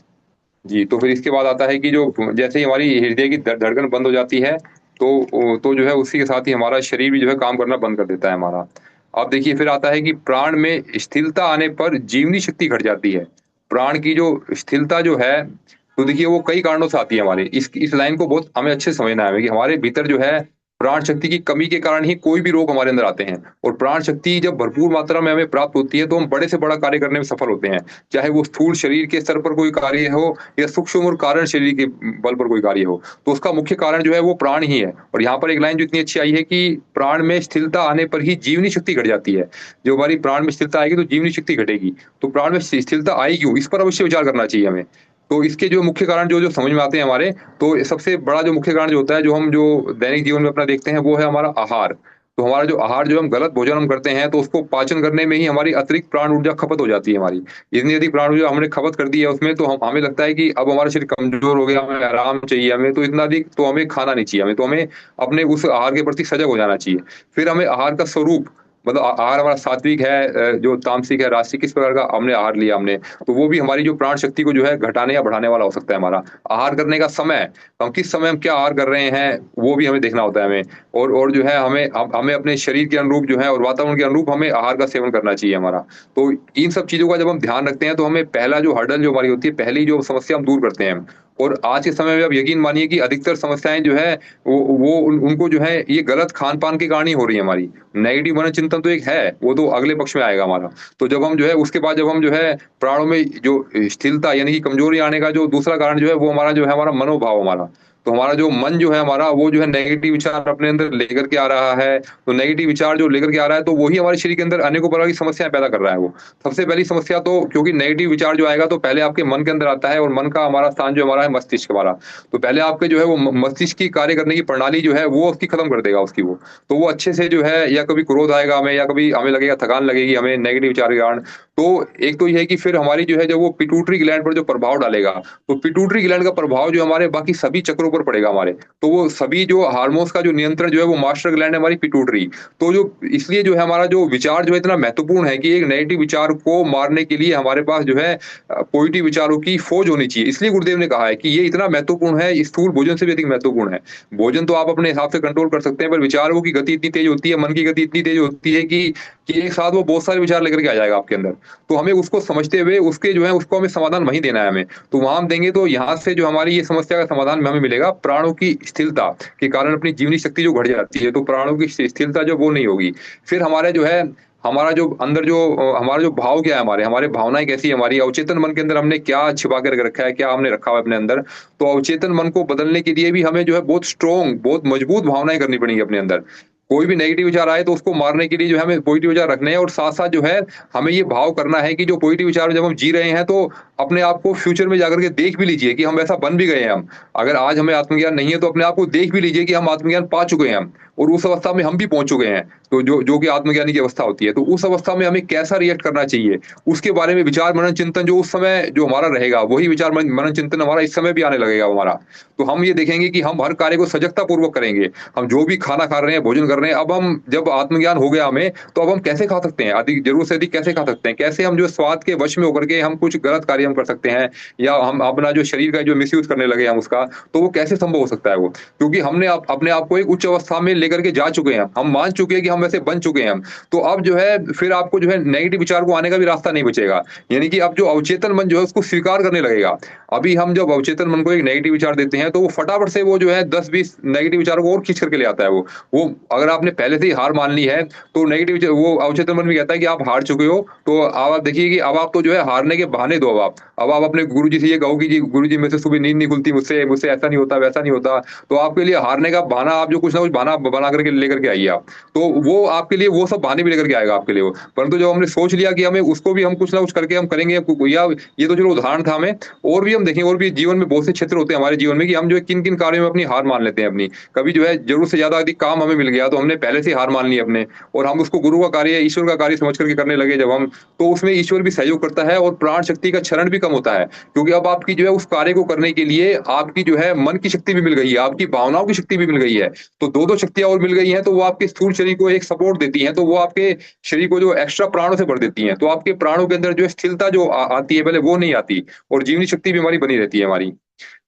जी, तो फिर इसके बाद आता है कि जो जैसे ही हमारी हृदय की धड़कन बंद हो जाती है, तो जो है उसी के साथ ही हमारा शरीर भी जो है काम करना बंद कर देता है हमारा। अब देखिए फिर आता है कि प्राण में स्थिरता आने पर जीवनी शक्ति घट जाती है। प्राण की जो स्थिरता जो है, तो देखिए वो कई कारणों से आती है हमारे। इस लाइन को बहुत हमें अच्छे से समझना है कि हमारे भीतर जो है प्राण शक्ति की कमी के कारण ही कोई भी रोग हमारे अंदर आते हैं। और प्राण शक्ति जब भरपूर मात्रा में हमें प्राप्त होती है, तो हम बड़े से बड़ा कार्य करने में सफल होते हैं। चाहे वो स्थूल शरीर के स्तर पर कोई कार्य हो, या सूक्ष्म और कारण शरीर के बल पर कोई कार्य हो, तो उसका मुख्य कारण जो है वो प्राण ही है। और यहाँ पर एक लाइन जो इतनी अच्छी आई है कि प्राण में स्थिरता आने पर ही जीवनी शक्ति घट जाती है। जो हमारी प्राण में स्थिरता आएगी, तो जीवनी शक्ति घटेगी। तो प्राण में स्थिरता आई क्यों, इस पर अवश्य विचार करना चाहिए हमें। तो इसके जो मुख्य कारण जो जो समझ में आते हैं हमारे, तो सबसे बड़ा जो मुख्य कारण जो होता है, जो हम जो दैनिक जीवन में अपना देखते हैं, वो है हमारा आहार। तो हमारा जो आहार जो हम गलत भोजन हम करते हैं, तो उसको पाचन करने में ही हमारी अतिरिक्त प्राण ऊर्जा खपत हो जाती है हमारी। इतनी अधिक प्राण ऊर्जा हमने खपत कर दी है उसमें, तो हमें लगता है कि अब हमारा शरीर कमजोर हो गया, हमें आराम चाहिए, हमें तो इतना अधिक तो हमें खाना नहीं चाहिए, हमें अपने उस आहार के प्रति सजग हो जाना चाहिए। फिर हमें आहार का स्वरूप, मतलब आहार हमारा सात्विक है, जो तामसिक है, राजसिक, किस प्रकार का हमने आहार लिया हमने, तो वो भी हमारी जो प्राण शक्ति को जो है घटाने या बढ़ाने वाला हो सकता है हमारा। आहार करने का समय, हम किस समय हम क्या आहार कर रहे हैं, वो भी हमें देखना होता है हमें। और जो है हमें अपने शरीर के अनुरूप जो है और वातावरण के अनुरूप हमें आहार का सेवन करना चाहिए हमारा। तो इन सब चीजों का जब हम ध्यान रखते हैं, तो हमें पहला जो हर्डल जो हमारी होती है, पहली जो समस्या हम दूर करते हैं। और आज के समय में आप यकीन मानिए कि अधिकतर समस्याएं जो है उनको जो है ये गलत खान पान के कारण ही हो रही है हमारी। नेगेटिव मनोचिंतन तो एक है, वो तो अगले पक्ष में आएगा हमारा। तो जब हम जो है उसके बाद जब हम जो है प्राणों में जो स्थिरता यानी कि कमजोरी आने का जो दूसरा कारण जो है, वो हमारा जो है हमारा मनोभाव हमारा। तो हमारा जो मन जो है हमारा, वो जो है नेगेटिव विचार अपने अंदर लेकर के आ रहा है। तो नेगेटिव विचार जो लेकर के आ रहा है, तो वही हमारे शरीर के अंदर अनेकों प्रकार की समस्याएं पैदा कर रहा है वो। सबसे पहली समस्या तो, क्योंकि नेगेटिव विचार जो आएगा, तो पहले आपके मन के अंदर आता है, और मन का हमारा स्थान जो हमारा है मस्तिष्क हमारा। तो पहले आपके जो है वो मस्तिष्क की कार्य करने की प्रणाली जो है वो उसकी खत्म कर देगा उसकी वो। तो वो अच्छे से जो है, या कभी क्रोध आएगा हमें, या कभी हमें लगेगा थकान लगेगी हमें नेगेटिव विचार के कारण। तो एक तो ये है कि फिर हमारी जो है, जब वो पिट्यूटरी ग्लैंड पर जो प्रभाव डालेगा, तो पिट्यूटरी ग्लैंड का प्रभाव जो हमारे बाकी सभी चक्रों पर पड़ेगा हमारे। तो वो सभी जो हार्मोन्स का जो नियंत्रण जो है वो मास्टर ग्लैंड है हमारी पिट्यूटरी। तो जो इसलिए जो है हमारा जो विचार जो है इतना महत्वपूर्ण है कि एक नेगेटिव विचार को मारने के लिए हमारे पास जो है पॉजिटिव विचारों की फौज होनी चाहिए। इसलिए गुरुदेव ने कहा है कि ये इतना महत्वपूर्ण है, स्थूल भोजन से भी अधिक महत्वपूर्ण है। भोजन तो आप अपने हिसाब से कंट्रोल कर सकते हैं, पर विचारों की गति इतनी तेज होती है, मन की गति इतनी तेज होती है कि एक साथ वो बहुत सारे विचार लेकर के आ जाएगा आपके अंदर। तो हमें उसको समझते हुए उसके जो है उसको हमें समाधान वहीं देना है हमें। तो वहां हम देंगे तो यहाँ से जो हमारी ये समस्या का समाधान हमें मिलेगा, प्राणों की स्थिरता के कारण अपनी जीवनी शक्ति जो घट जाती है, तो प्राणों की स्थिरता जो वो नहीं होगी। फिर हमारे जो है, हमारा जो अंदर जो हमारा जो भाव क्या है, हमारे हमारे भावनाएं कैसी है, हमारी अवचेतन मन के अंदर हमने क्या छिपा कर रखा है, क्या हमने रखा हुआ है अपने अंदर। तो अवचेतन मन को बदलने के लिए भी हमें जो है बहुत स्ट्रोंग, बहुत मजबूत भावनाएं करनी पड़ेंगी अपने अंदर। कोई भी नेगेटिव विचार आए तो उसको मारने के लिए जो है हमें पॉजिटिव विचार रखने हैं, और साथ साथ जो है हमें ये भाव करना है कि जो पॉजिटिव विचार जब हम जी रहे हैं, तो अपने आप को फ्यूचर में जाकर के देख भी लीजिए कि हम ऐसा बन भी गए हैं हम। अगर आज हमें आत्मज्ञान नहीं है तो अपने आप को देख भी लीजिए कि हम आत्मज्ञान पा चुके हैं हम, और उस अवस्था में हम भी पहुंच चुके हैं। तो जो जो कि आत्मज्ञानी की अवस्था होती है, तो उस अवस्था में हमें कैसा रिएक्ट करना चाहिए, उसके बारे में विचार मनन चिंतन जो उस समय जो हमारा रहेगा, वही विचार मनन चिंतन हमारा इस समय भी आने लगेगा हमारा। तो हम ये देखेंगे कि हम हर कार्य को सजगता पूर्वक करेंगे। हम जो भी खाना खा रहे हैं, भोजन कर रहे हैं, अब हम जब आत्मज्ञान हो गया हमें, तो अब हम कैसे खा सकते हैं, अधिक जरूरत से अधिक कैसे खा सकते हैं, कैसे हम जो स्वाद के वश में होकर के हम कुछ गलत कार्य हम कर सकते हैं, या हम अपना जो शरीर का जो मिसयूज करने लगे हम उसका, तो वो कैसे संभव हो सकता है वो। क्योंकि हमने अपने आप को एक उच्च अवस्था में लेकर के जा चुके हैं, हम मान चुके हैं कि हम वैसे बन चुके हैं हम। तो अब जो है फिर आपको जो है नेगेटिव विचार को आने का भी रास्ता नहीं बचेगा। यानी कि अब जो अवचेतन मन जो है उसको स्वीकार करने लगेगा। अभी हम जब अवचेतन मन को एक नेगेटिव विचार देते हैं, तो वो फटाफट से वो जो है 10-20 नेगेटिव विचारों को और खींच करके ले आता है वो अगर आपने पहले से ही हार मान ली है, तो नेगेटिव वो अवचेतन मन भी कहता है कि आप हार चुके हो। तो अब आप देखिए कि अब आप तो जो है हारने के बहाने दो। अब आप अपने गुरुजी से ये कहो कि जी गुरुजी मेरे से सुबह नींद नहीं खुलती, मुझसे मुझसे ऐसा नहीं होता, वैसा नहीं होता। तो आपके लिए हारने का बहाना, आप जो कुछ ना कुछ बहाना बना करके लेकर के आइए आप। तो वो आपके लिए वो सब बहाने भी लेकर के आएगा आपके लिए वो। परंतु जब हमने सोच लिया कि हमें उसको भी हम कुछ ना कुछ करके हम करेंगे, या ये तो चलो उदाहरण था हमें, और भी हम देखेंगे, और भी जीवन में बहुत से क्षेत्र होते हैं हमारे जीवन में कि हम जो है किन किन कार्यों में अपनी हार मान लेते हैं अपनी। कभी जो है जरूरत से ज्यादा अधिक काम हमें मिल गया, तो हमने पहले से हार मान ली अपने, और हम उसको गुरु का कार्य, ईश्वर का कार्य समझ करके करने लगे जब हम, तो उसमें ईश्वर भी सहयोग करता है और प्राण शक्ति का क्षरण भी कम होता है। क्योंकि अब आपकी जो है उस कार्य को करने के लिए आपकी जो है मन की शक्ति भी मिल गई है, आपकी भावनाओं की शक्ति भी मिल गई है। तो दो शक्तियां और मिल गई हैं, तो वो आपके स्थूल शरीर को एक सपोर्ट देती हैं, तो वो आपके शरीर को जो एक्स्ट्रा प्राणों से भर देती हैं। तो आपके प्राणों के अंदर जो स्थिरता जो आती है, पहले वो नहीं आती, और जीवनी शक्ति भी हमारी बनी रहती है हमारी।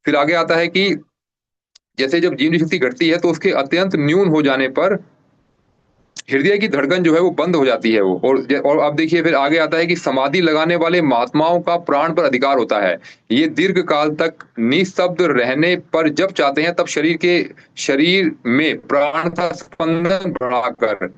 फिर आगे आता है कि जैसे जब जीवनी शक्ति घटती है, तो उसके अत्यंत न्यून हो जाने पर हृदय की धड़कन जो है वो बंद हो जाती है वो। और अब देखिए फिर आगे आता है कि समाधि लगाने वाले महात्माओं का प्राण पर अधिकार होता है। ये दीर्घ काल तक निस्तब्ध रहने पर जब चाहते हैं, तब शरीर में प्राण का स्पंदन बढ़ाकर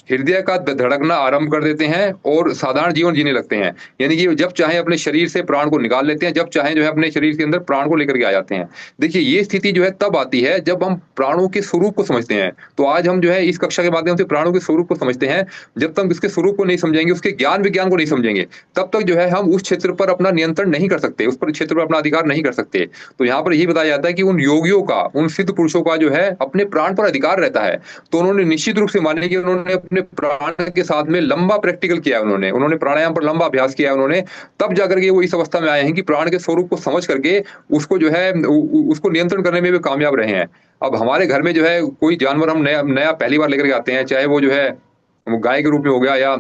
हृदय का धड़कना आरंभ कर देते हैं और साधारण जीवन जीने लगते हैं। यानी कि जब चाहे अपने शरीर से प्राण को निकाल लेते हैं, जब चाहे जो है अपने शरीर के अंदर प्राण को लेकर के आ जाते हैं। देखिए ये स्थिति जो है तब आती है जब हम प्राणों के स्वरूप को समझते हैं। तो आज हम जो है इस कक्षा के माध्यम से प्राणों के स्वरूप को समझते हैं। जब तक इसके स्वरूप को नहीं समझेंगे, उसके ज्ञान विज्ञान को नहीं समझेंगे, तब तक जो है हम उस क्षेत्र पर अपना नियंत्रण नहीं कर सकते, उस पर क्षेत्र पर अपना अधिकार नहीं कर सकते। तो यहाँ पर यही बताया जाता है कि उन योगियों का, उन सिद्ध पुरुषों का जो है अपने प्राण पर अधिकार रहता है। तो उन्होंने निश्चित रूप से माने कि उन्होंने अपने प्राण के साथ में लंबा प्रैक्टिकल किया है, उन्होंने प्राणायाम पर लंबा अभ्यास किया है उन्होंने, तब जाकर के वो इस अवस्था में आए हैं कि प्राण के स्वरूप को समझ करके उसको जो है उसको नियंत्रण करने में भी कामयाब रहे हैं। अब हमारे घर में जो है कोई जानवर हम नया नया पहली बार लेकर के आते हैं, चाहे वो जो है वो गाय के रूप में हो गया या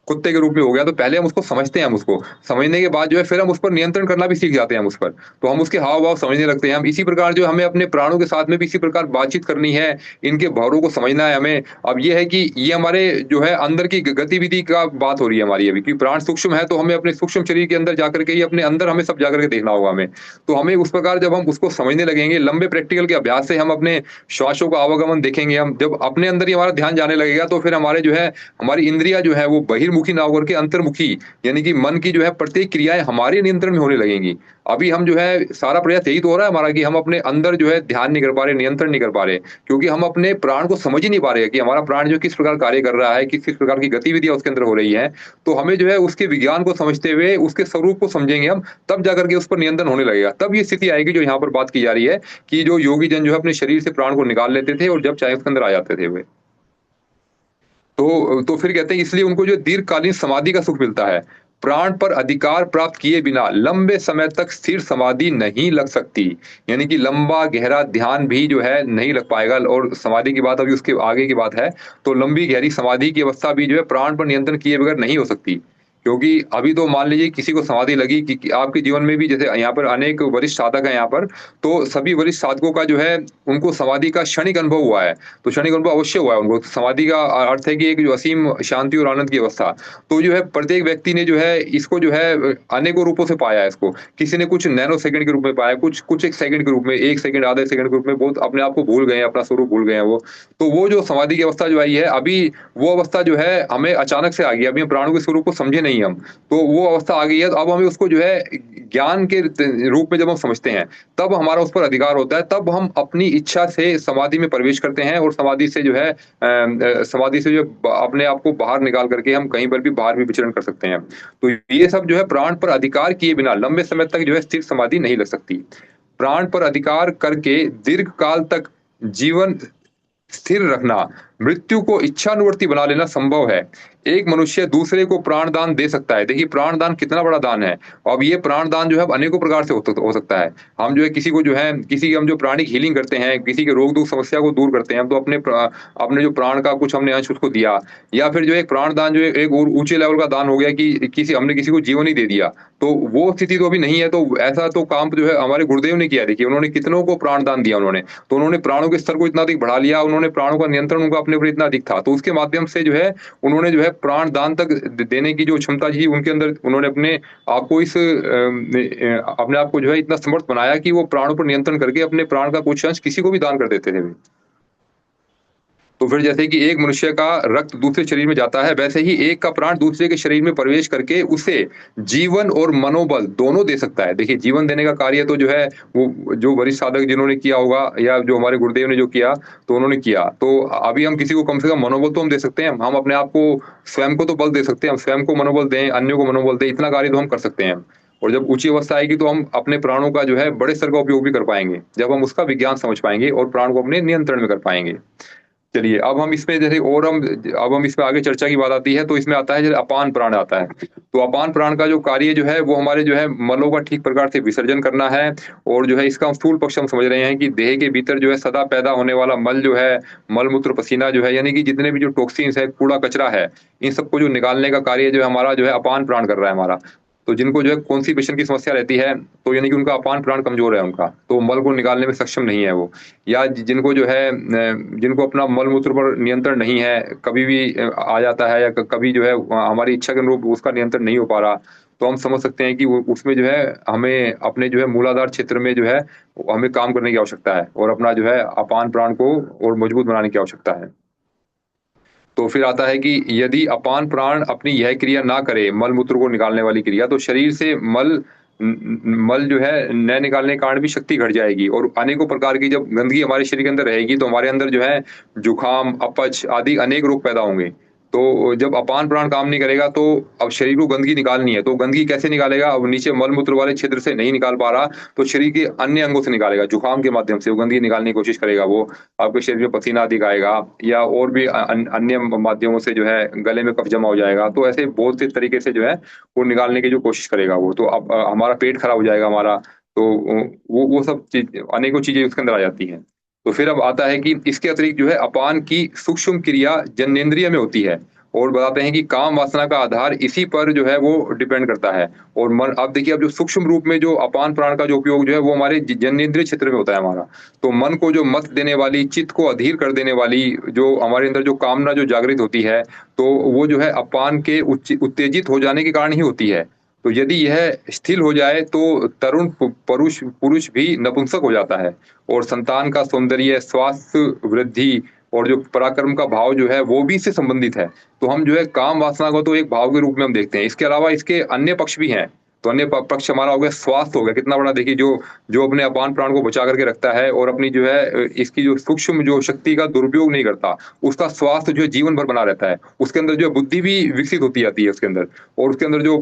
कुत्ते के रूप में हो गया, तो पहले हम उसको समझते हैं, हम उसको समझने के बाद जो है फिर हम उस पर नियंत्रण करना भी सीख जाते हैं हम उस पर। तो हम उसके हाव भाव समझने लगते हैं। हम इसी प्रकार जो हमें अपने प्राणों के साथ में भी इसी प्रकार बातचीत करनी है, इनके भावों को समझना है हमें। अब ये है कि ये हमारे जो है अंदर की गतिविधि का बात हो रही है हमारी अभी, क्योंकि प्राण सूक्ष्म है, तो हमें अपने सूक्ष्म शरीर के अंदर जाकर के ही अपने अंदर हमें सब जाकर के देखना होगा हमें। तो हमें उस प्रकार जब हम उसको समझने लगेंगे, लंबे प्रैक्टिकल के अभ्यास से हम अपने श्वासों का आवागमन देखेंगे, हम जब अपने अंदर ही हमारा ध्यान जाने लगेगा, तो फिर हमारे जो है हमारी इंद्रिया जो है वो बहिर्मुख बहिर्मुखी ना होकर के अंतर्मुखी, यानी कि मन की जो है प्रत्येक क्रियाएँ हमारे नियंत्रण में होने लगेंगी। अभी हम जो है सारा प्रयास यही तो हो रहा है हमारा कि हम अपने अंदर जो है ध्यान नहीं कर पा रहे, नियंत्रण नहीं कर पा रहे, क्योंकि हम अपने प्राण को समझ ही नहीं पा रहे कि हमारा प्राण जो किस प्रकार कार्य कर रहा है, किस प्रकार की गतिविधियाँ उसके अंदर हो रही हैं। तो हमें जो है उसके विज्ञान को समझते हुए उसके स्वरूप को समझेंगे हम, तब जाकर के उस पर नियंत्रण होने लगेगा। तब ये स्थिति आएगी जो यहाँ पर बात की जा रही है कि जो योगी जन जो है अपने शरीर से प्राण को निकाल लेते थे और जब चाहे उसके अंदर आ जाते थे वे। तो फिर कहते हैं इसलिए उनको जो दीर्घकालीन समाधि का सुख मिलता है। प्राण पर अधिकार प्राप्त किए बिना लंबे समय तक स्थिर समाधि नहीं लग सकती। यानी कि लंबा गहरा ध्यान भी जो है नहीं लग पाएगा, और समाधि की बात अभी उसके आगे की बात है, तो लंबी गहरी समाधि की अवस्था भी जो है प्राण पर नियंत्रण किए बगैर नहीं हो सकती। क्योंकि अभी तो मान लीजिए किसी को समाधि लगी कि आपके जीवन में भी, जैसे यहाँ पर अनेक वरिष्ठ साधक हैं यहाँ पर, तो सभी वरिष्ठ साधकों का जो है उनको समाधि का क्षणिक अनुभव हुआ है। तो क्षणिक अनुभव अवश्य हुआ है उनको। समाधि का अर्थ है कि एक जो असीम शांति और आनंद की अवस्था। तो जो है प्रत्येक व्यक्ति ने जो है इसको जो है अनेकों रूपों से पाया है इसको। किसी ने कुछ नैनो सेकंड के रूप में पाया, कुछ कुछ 1 सेकंड के रूप में, 1 सेकंड, आधे सेकंड के रूप में, बहुत अपने आप को भूल गए हैं, अपना स्वरूप भूल गए हैं वो। तो वो जो समाधि की अवस्था जो आई है, अभी वो अवस्था जो है हमें अचानक से आ गई है। अभी हम प्राणों के स्वरूप को समझे नहीं हम। तो वो अवस्था आ गई है, तो अब हमें उसको जो है ज्ञान के रूप में जब हम समझते हैं, तब हमारा उस पर अधिकार होता है। तब हम अपनी इच्छा से समाधि में प्रवेश करते हैं और समाधि से जो है समाधि से जो अपने आप को बाहर निकाल करके हम कहीं पर भी बाहर भी विचरण कर सकते हैं। तो ये सब जो है प्राण पर अधिकार किए बिना लंबे समय तक जो है स्थिर समाधि नहीं लग सकती। प्राण पर अधिकार करके दीर्घ काल तक जीवन स्थिर रखना, मृत्यु को इच्छानुवर्ती बना लेना संभव है। एक मनुष्य दूसरे को प्राणदान दे सकता है। देखिए प्राणदान कितना बड़ा दान है। अब ये प्राणदान जो है अब अनेकों प्रकार से हो सकता है। हम जो है किसी को जो है किसी की हम जो प्राणिक हीलिंग करते हैं, किसी के रोग दुःख समस्या को दूर करते हैं, हम तो अपने जो प्राण का कुछ हमने अंश उसको दिया। या फिर जो एक प्राणदान जो है एक और ऊँचे लेवल का दान हो गया कि हमने किसी को जीवन ही दे दिया। तो वो स्थिति तो अभी नहीं है। तो ऐसा तो काम जो है हमारे गुरुदेव ने किया। देखिए उन्होंने कितनों को प्राणदान दिया उन्होंने। तो उन्होंने प्राणों के स्तर को इतना अधिक बढ़ा लिया, उन्होंने प्राणों का नियंत्रण उनका अपने ऊपर इतना अधिक था। तो उसके माध्यम से जो है उन्होंने जो है प्राण दान तक देने की जो क्षमता थी उनके अंदर, उन्होंने अपने आप को अपने आप को जो है इतना समर्थ बनाया कि वो प्राणों पर नियंत्रण करके अपने प्राण का कुछ अंश किसी को भी दान कर देते थे वे। तो फिर जैसे कि एक मनुष्य का रक्त दूसरे शरीर में जाता है, वैसे ही एक का प्राण दूसरे के शरीर में प्रवेश करके उसे जीवन और मनोबल दोनों दे सकता है। देखिए जीवन देने का कार्य तो जो है वो जो वरिष्ठ साधक जिन्होंने किया होगा या जो हमारे गुरुदेव ने जो किया, तो उन्होंने किया। तो अभी हम किसी को कम से कम मनोबल तो हम दे सकते हैं। हम अपने आप को, स्वयं को तो बल दे सकते हैं, हम स्वयं को मनोबल दें, अन्यों को मनोबल दें, इतना कार्य तो हम कर सकते हैं। और जब ऊँची अवस्था आएगी तो हम अपने प्राणों का जो है बड़े स्तर का उपयोग भी कर पाएँगे। जब हम उसका विज्ञान समझ पाएँगे और प्राण को अपने नियंत्रण में कर पाएँगे। चलिए, अब हम इसमें जैसे और हम अब हम इसमें आगे चर्चा की बात आती है, तो इसमें आता है जैसे अपान प्राण आता है। तो अपान प्राण का जो कार्य जो है वो हमारे जो है मलों का ठीक प्रकार से विसर्जन करना है। और जो है इसका स्थूल पक्ष हम समझ रहे हैं कि देह के भीतर जो है सदा पैदा होने वाला मल जो है, मल-मूत्र पसीना जो है, यानी कि जितने भी जो टॉक्सिन्स है, कूड़ा-कचरा है, इन सबको जो निकालने का कार्य जो है हमारा जो है अपान प्राण कर रहा है हमारा। तो जिनको जो है कॉन्स्टिपेशन की समस्या रहती है, तो यानी कि उनका अपान प्राण कमज़ोर है उनका, तो मल को निकालने में सक्षम नहीं है वो। या जिनको जो है जिनको अपना मल-मूत्र पर नियंत्रण नहीं है, कभी भी आ जाता है, या कभी जो है हमारी इच्छा के अनुरूप उसका नियंत्रण नहीं हो पा रहा, तो हम समझ सकते हैं कि वो उसमें जो है हमें अपने जो है मूलाधार क्षेत्र में जो है हमें काम करने की आवश्यकता है और अपना जो है अपान प्राण को और मजबूत बनाने की आवश्यकता है। तो फिर आता है कि यदि अपान प्राण अपनी यह क्रिया ना करे, मल-मूत्र को निकालने वाली क्रिया, तो शरीर से मल जो है न निकालने के कारण भी शक्ति घट जाएगी, और अनेकों प्रकार की जब गंदगी हमारे शरीर के अंदर रहेगी, तो हमारे अंदर जो है जुकाम, अपच आदि अनेक रोग पैदा होंगे। तो जब अपान प्राण काम नहीं करेगा, तो अब शरीर को गंदगी निकालनी है, तो गंदगी कैसे निकालेगा? अब नीचे मल-मूत्र वाले क्षेत्र से नहीं निकाल पा रहा, तो शरीर के अन्य अंगों से निकालेगा, जुकाम के माध्यम से वो गंदगी निकालने की कोशिश करेगा वो। आपके शरीर में पसीना अधिक आएगा, या और भी अन्य माध्यमों से जो है गले में कफ जमा हो जाएगा। तो ऐसे बहुत से तरीके से जो है वो निकालने की जो कोशिश करेगा वो। तो अब हमारा पेट खराब हो जाएगा हमारा, तो वो सब चीज़ अनेकों चीज़ें उसके अंदर आ जाती हैं। तो फिर अब आता है कि इसके अतिरिक्त जो है अपान की सूक्ष्म क्रिया जननेंद्रिय में होती है, और बताते हैं कि काम वासना का आधार इसी पर जो है वो डिपेंड करता है। और मन, अब देखिए अब जो सूक्ष्म रूप में जो अपान प्राण का जो उपयोग जो है वो हमारे जननेंद्रिय क्षेत्र में होता है हमारा। तो मन को जो मत देने वाली, चित्त को अधीर कर देने वाली, जो हमारे अंदर जो कामना जो जागृत होती है, तो वो जो है अपान के उत्तेजित हो जाने के कारण ही होती है। तो यदि यह स्थिर हो जाए, तो तरुण पुरुष पुरुष भी नपुंसक हो जाता है, और संतान का सौंदर्य, स्वास्थ्य वृद्धि, और जो पराक्रम का भाव जो है वो भी इससे संबंधित है। तो हम जो है काम वासना को तो एक भाव के रूप में हम देखते हैं। इसके अलावा इसके अन्य पक्ष भी हैं। तो अन्य पक्ष हमारा हो गया स्वास्थ्य हो गया, कितना बड़ा देखिए, जो जो अपने अपान प्राण को बचा करके रखता है और अपनी जो है इसकी जो सूक्ष्म जो शक्ति का दुरुपयोग नहीं करता, उसका स्वास्थ्य जो है जीवन भर बना रहता है। उसके अंदर जो है बुद्धि भी विकसित होती जाती है उसके अंदर। और उसके अंदर जो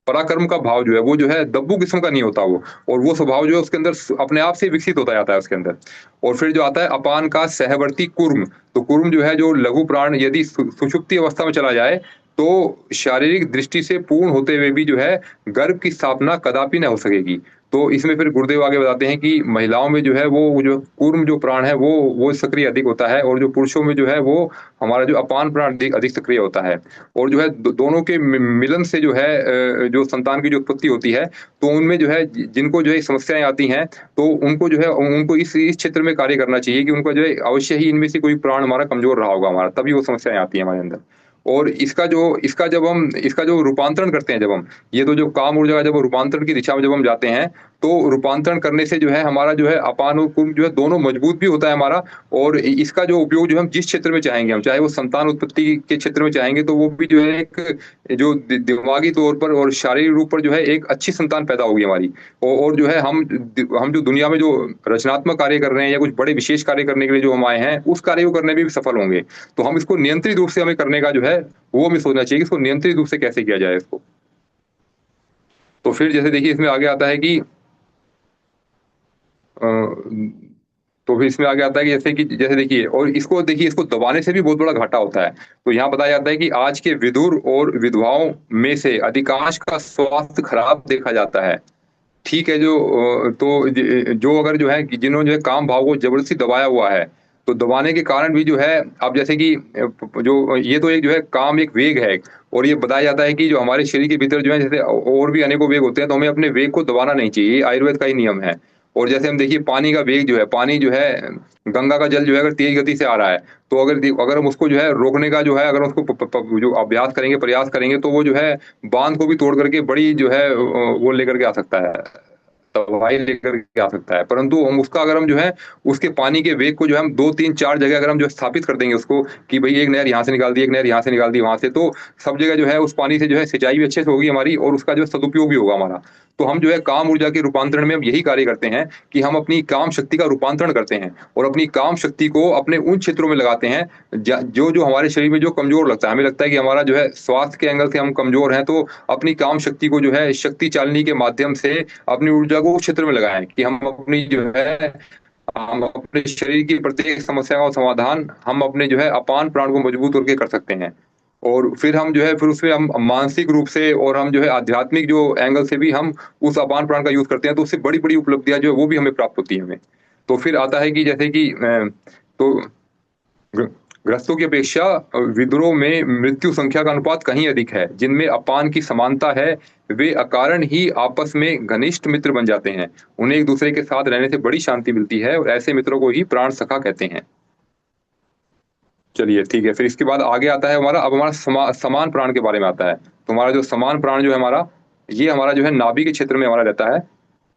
पराक्रम का भाव जो है वो जो है दब्बू किस्म का नहीं होता वो, और वो स्वभाव जो है उसके अंदर अपने आप से विकसित होता जाता है उसके अंदर। और फिर जो आता है अपान का सहवर्ती कुर्म, तो कुर्म जो है जो लघु प्राण यदि सुषुप्ति अवस्था में चला जाए तो शारीरिक दृष्टि से पूर्ण होते हुए भी जो है गर्भ की स्थापना कदापि न हो सकेगी। तो इसमें फिर गुरुदेव आगे बताते हैं कि महिलाओं में जो है वो जो कूर्म जो प्राण है वो सक्रिय अधिक होता है, और जो पुरुषों में जो है वो हमारा जो अपान प्राण अधिक अधिक सक्रिय होता है। और जो है दोनों के मिलन से जो है जो संतान की जो उत्पत्ति होती है, तो उनमें जो है जिनको जो है समस्याएं आती हैं, तो उनको जो है उनको इस क्षेत्र में कार्य करना चाहिए कि उनका जो है अवश्य ही इनमें से कोई प्राण हमारा कमजोर रहा होगा हमारा, तभी वो समस्याएं आती हैं हमारे अंदर। और इसका जो रूपांतरण करते हैं जब हम, ये तो जो काम ऊर्जा का जब रूपांतरण की दिशा में जब हम जाते हैं, तो रूपांतरण करने से जो है हमारा जो है अपान और कुर्म जो है दोनों मजबूत भी होता है हमारा। और इसका जो उपयोग जो है हम जिस क्षेत्र में चाहेंगे, हम चाहे वो संतान उत्पत्ति के क्षेत्र में चाहेंगे, तो वो भी जो है एक जो दिमागी तौर पर और शारीरिक रूप पर जो है एक अच्छी संतान पैदा होगी हमारी। और जो है हम जो दुनिया में जो रचनात्मक कार्य कर रहे हैं या कुछ बड़े विशेष कार्य करने के लिए जो हम आए हैं, उस कार्य को करने में भी सफल होंगे। तो हम इसको नियंत्रित रूप से हमें करने का जो है वो हमें सोचना चाहिए कि इसको नियंत्रित रूप से कैसे किया जाए इसको। तो फिर जैसे देखिए इसमें आगे आता है कि अ, तो फिर इसमें आगे आता है कि जैसे देखिए, और इसको देखिए इसको दबाने से भी बहुत बड़ा घाटा होता है। तो यहाँ बताया जाता है कि आज के विदुर और विधवाओं में से अधिकांश का स्वास्थ्य खराब देखा जाता है। ठीक है, तो जो अगर जो है कि जिन्होंने जो है काम भाव को जबरदस्ती दबाया हुआ है, तो दबाने के कारण भी जो है, अब जैसे कि जो ये तो एक जो है काम एक वेग है। और ये बताया जाता है कि जो हमारे शरीर के भीतर जो है जैसे और भी अनेकों वेग होते हैं, तो हमें अपने वेग को दबाना नहीं चाहिए, ये आयुर्वेद का ही नियम है। और जैसे हम देखिए पानी का वेग जो है, पानी जो है गंगा का जल जो है अगर तेज गति से आ रहा है, तो अगर हम उसको जो है रोकने का जो है अगर उसको जो अभ्यास करेंगे, प्रयास करेंगे, तो वो जो है बांध को भी तोड़ करके बड़ी जो है वो लेकर के आ सकता है, दवाई लेकर के आ सकता है। परंतु हम उसका अगर हम जो है उसके पानी के वेग को जो है हम 2 3 4 जगह अगर हम जो स्थापित कर देंगे उसको, कि भाई एक नहर यहाँ से निकाल दी, एक नहर यहाँ से निकाल दी वहां से, तो सब जगह जो है उस पानी से जो है सिंचाई भी अच्छे से होगी हमारी, और उसका जो है सदुपयोग भी होगा हमारा। तो हम जो है काम ऊर्जा के रूपांतरण में हम यही कार्य करते हैं कि हम अपनी काम शक्ति का रूपांतरण करते हैं और अपनी काम शक्ति को अपने उन क्षेत्रों में लगाते हैं जो जो हमारे शरीर में जो कमजोर लगता है, हमें लगता है कि हमारा जो है स्वास्थ्य के एंगल से हम कमजोर हैं, तो अपनी काम शक्ति को जो है शक्ति चालनी के माध्यम से अपनी ऊर्जा को उस क्षेत्र में लगाएं कि हम अपने शरीर की प्रत्येक समस्या का समाधान हम अपने जो है अपान प्राण को मजबूत करके कर सकते हैं। और फिर हम जो है फिर उसमें हम मानसिक रूप से और हम जो है आध्यात्मिक जो एंगल से भी हम उस अपान प्राण का यूज करते हैं, तो उससे बड़ी बड़ी उपलब्धियां जो है वो भी हमें प्राप्त होती है हमें। तो फिर आता है कि जैसे कि तो ग्र- ग्रस्तों की अपेक्षा विद्रोह में मृत्यु संख्या का अनुपात कहीं अधिक है। जिनमें अपान की समानता है, वे अकारण ही आपस में घनिष्ठ मित्र बन जाते हैं। उन्हें एक दूसरे के साथ रहने से बड़ी शांति मिलती है, और ऐसे मित्रों को ही प्राण सखा कहते हैं। चलिए ठीक है, फिर इसके बाद आगे आता है हमारा, अब हमारा समान प्राण के बारे में आता है। तो हमारा जो समान प्राण जो है हमारा, ये हमारा जो है नाभि के क्षेत्र में हमारा रहता है।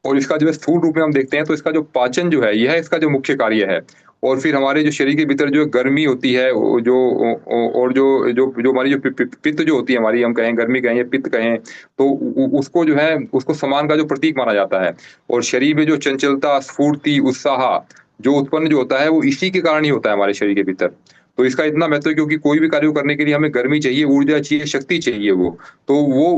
और इसका जो है स्थूल रूप में हम देखते हैं, तो इसका जो पाचन जो है यह इसका जो मुख्य कार्य है। और फिर हमारे जो शरीर के भीतर जो गर्मी होती है, और जो जो जो हमारी जो पित्त जो होती है हमारी, हम कहें गर्मी कहें या पित्त कहें, तो उसको जो है उसको समान का जो प्रतीक माना जाता है। और शरीर में जो चंचलता, स्फूर्ति, उत्साह जो उत्पन्न जो होता है, वो इसी के कारण ही होता है हमारे शरीर के भीतर। तो इसका इतना महत्व है क्योंकि कोई भी कार्य करने के लिए हमें गर्मी चाहिए, ऊर्जा चाहिए, शक्ति चाहिए वो। तो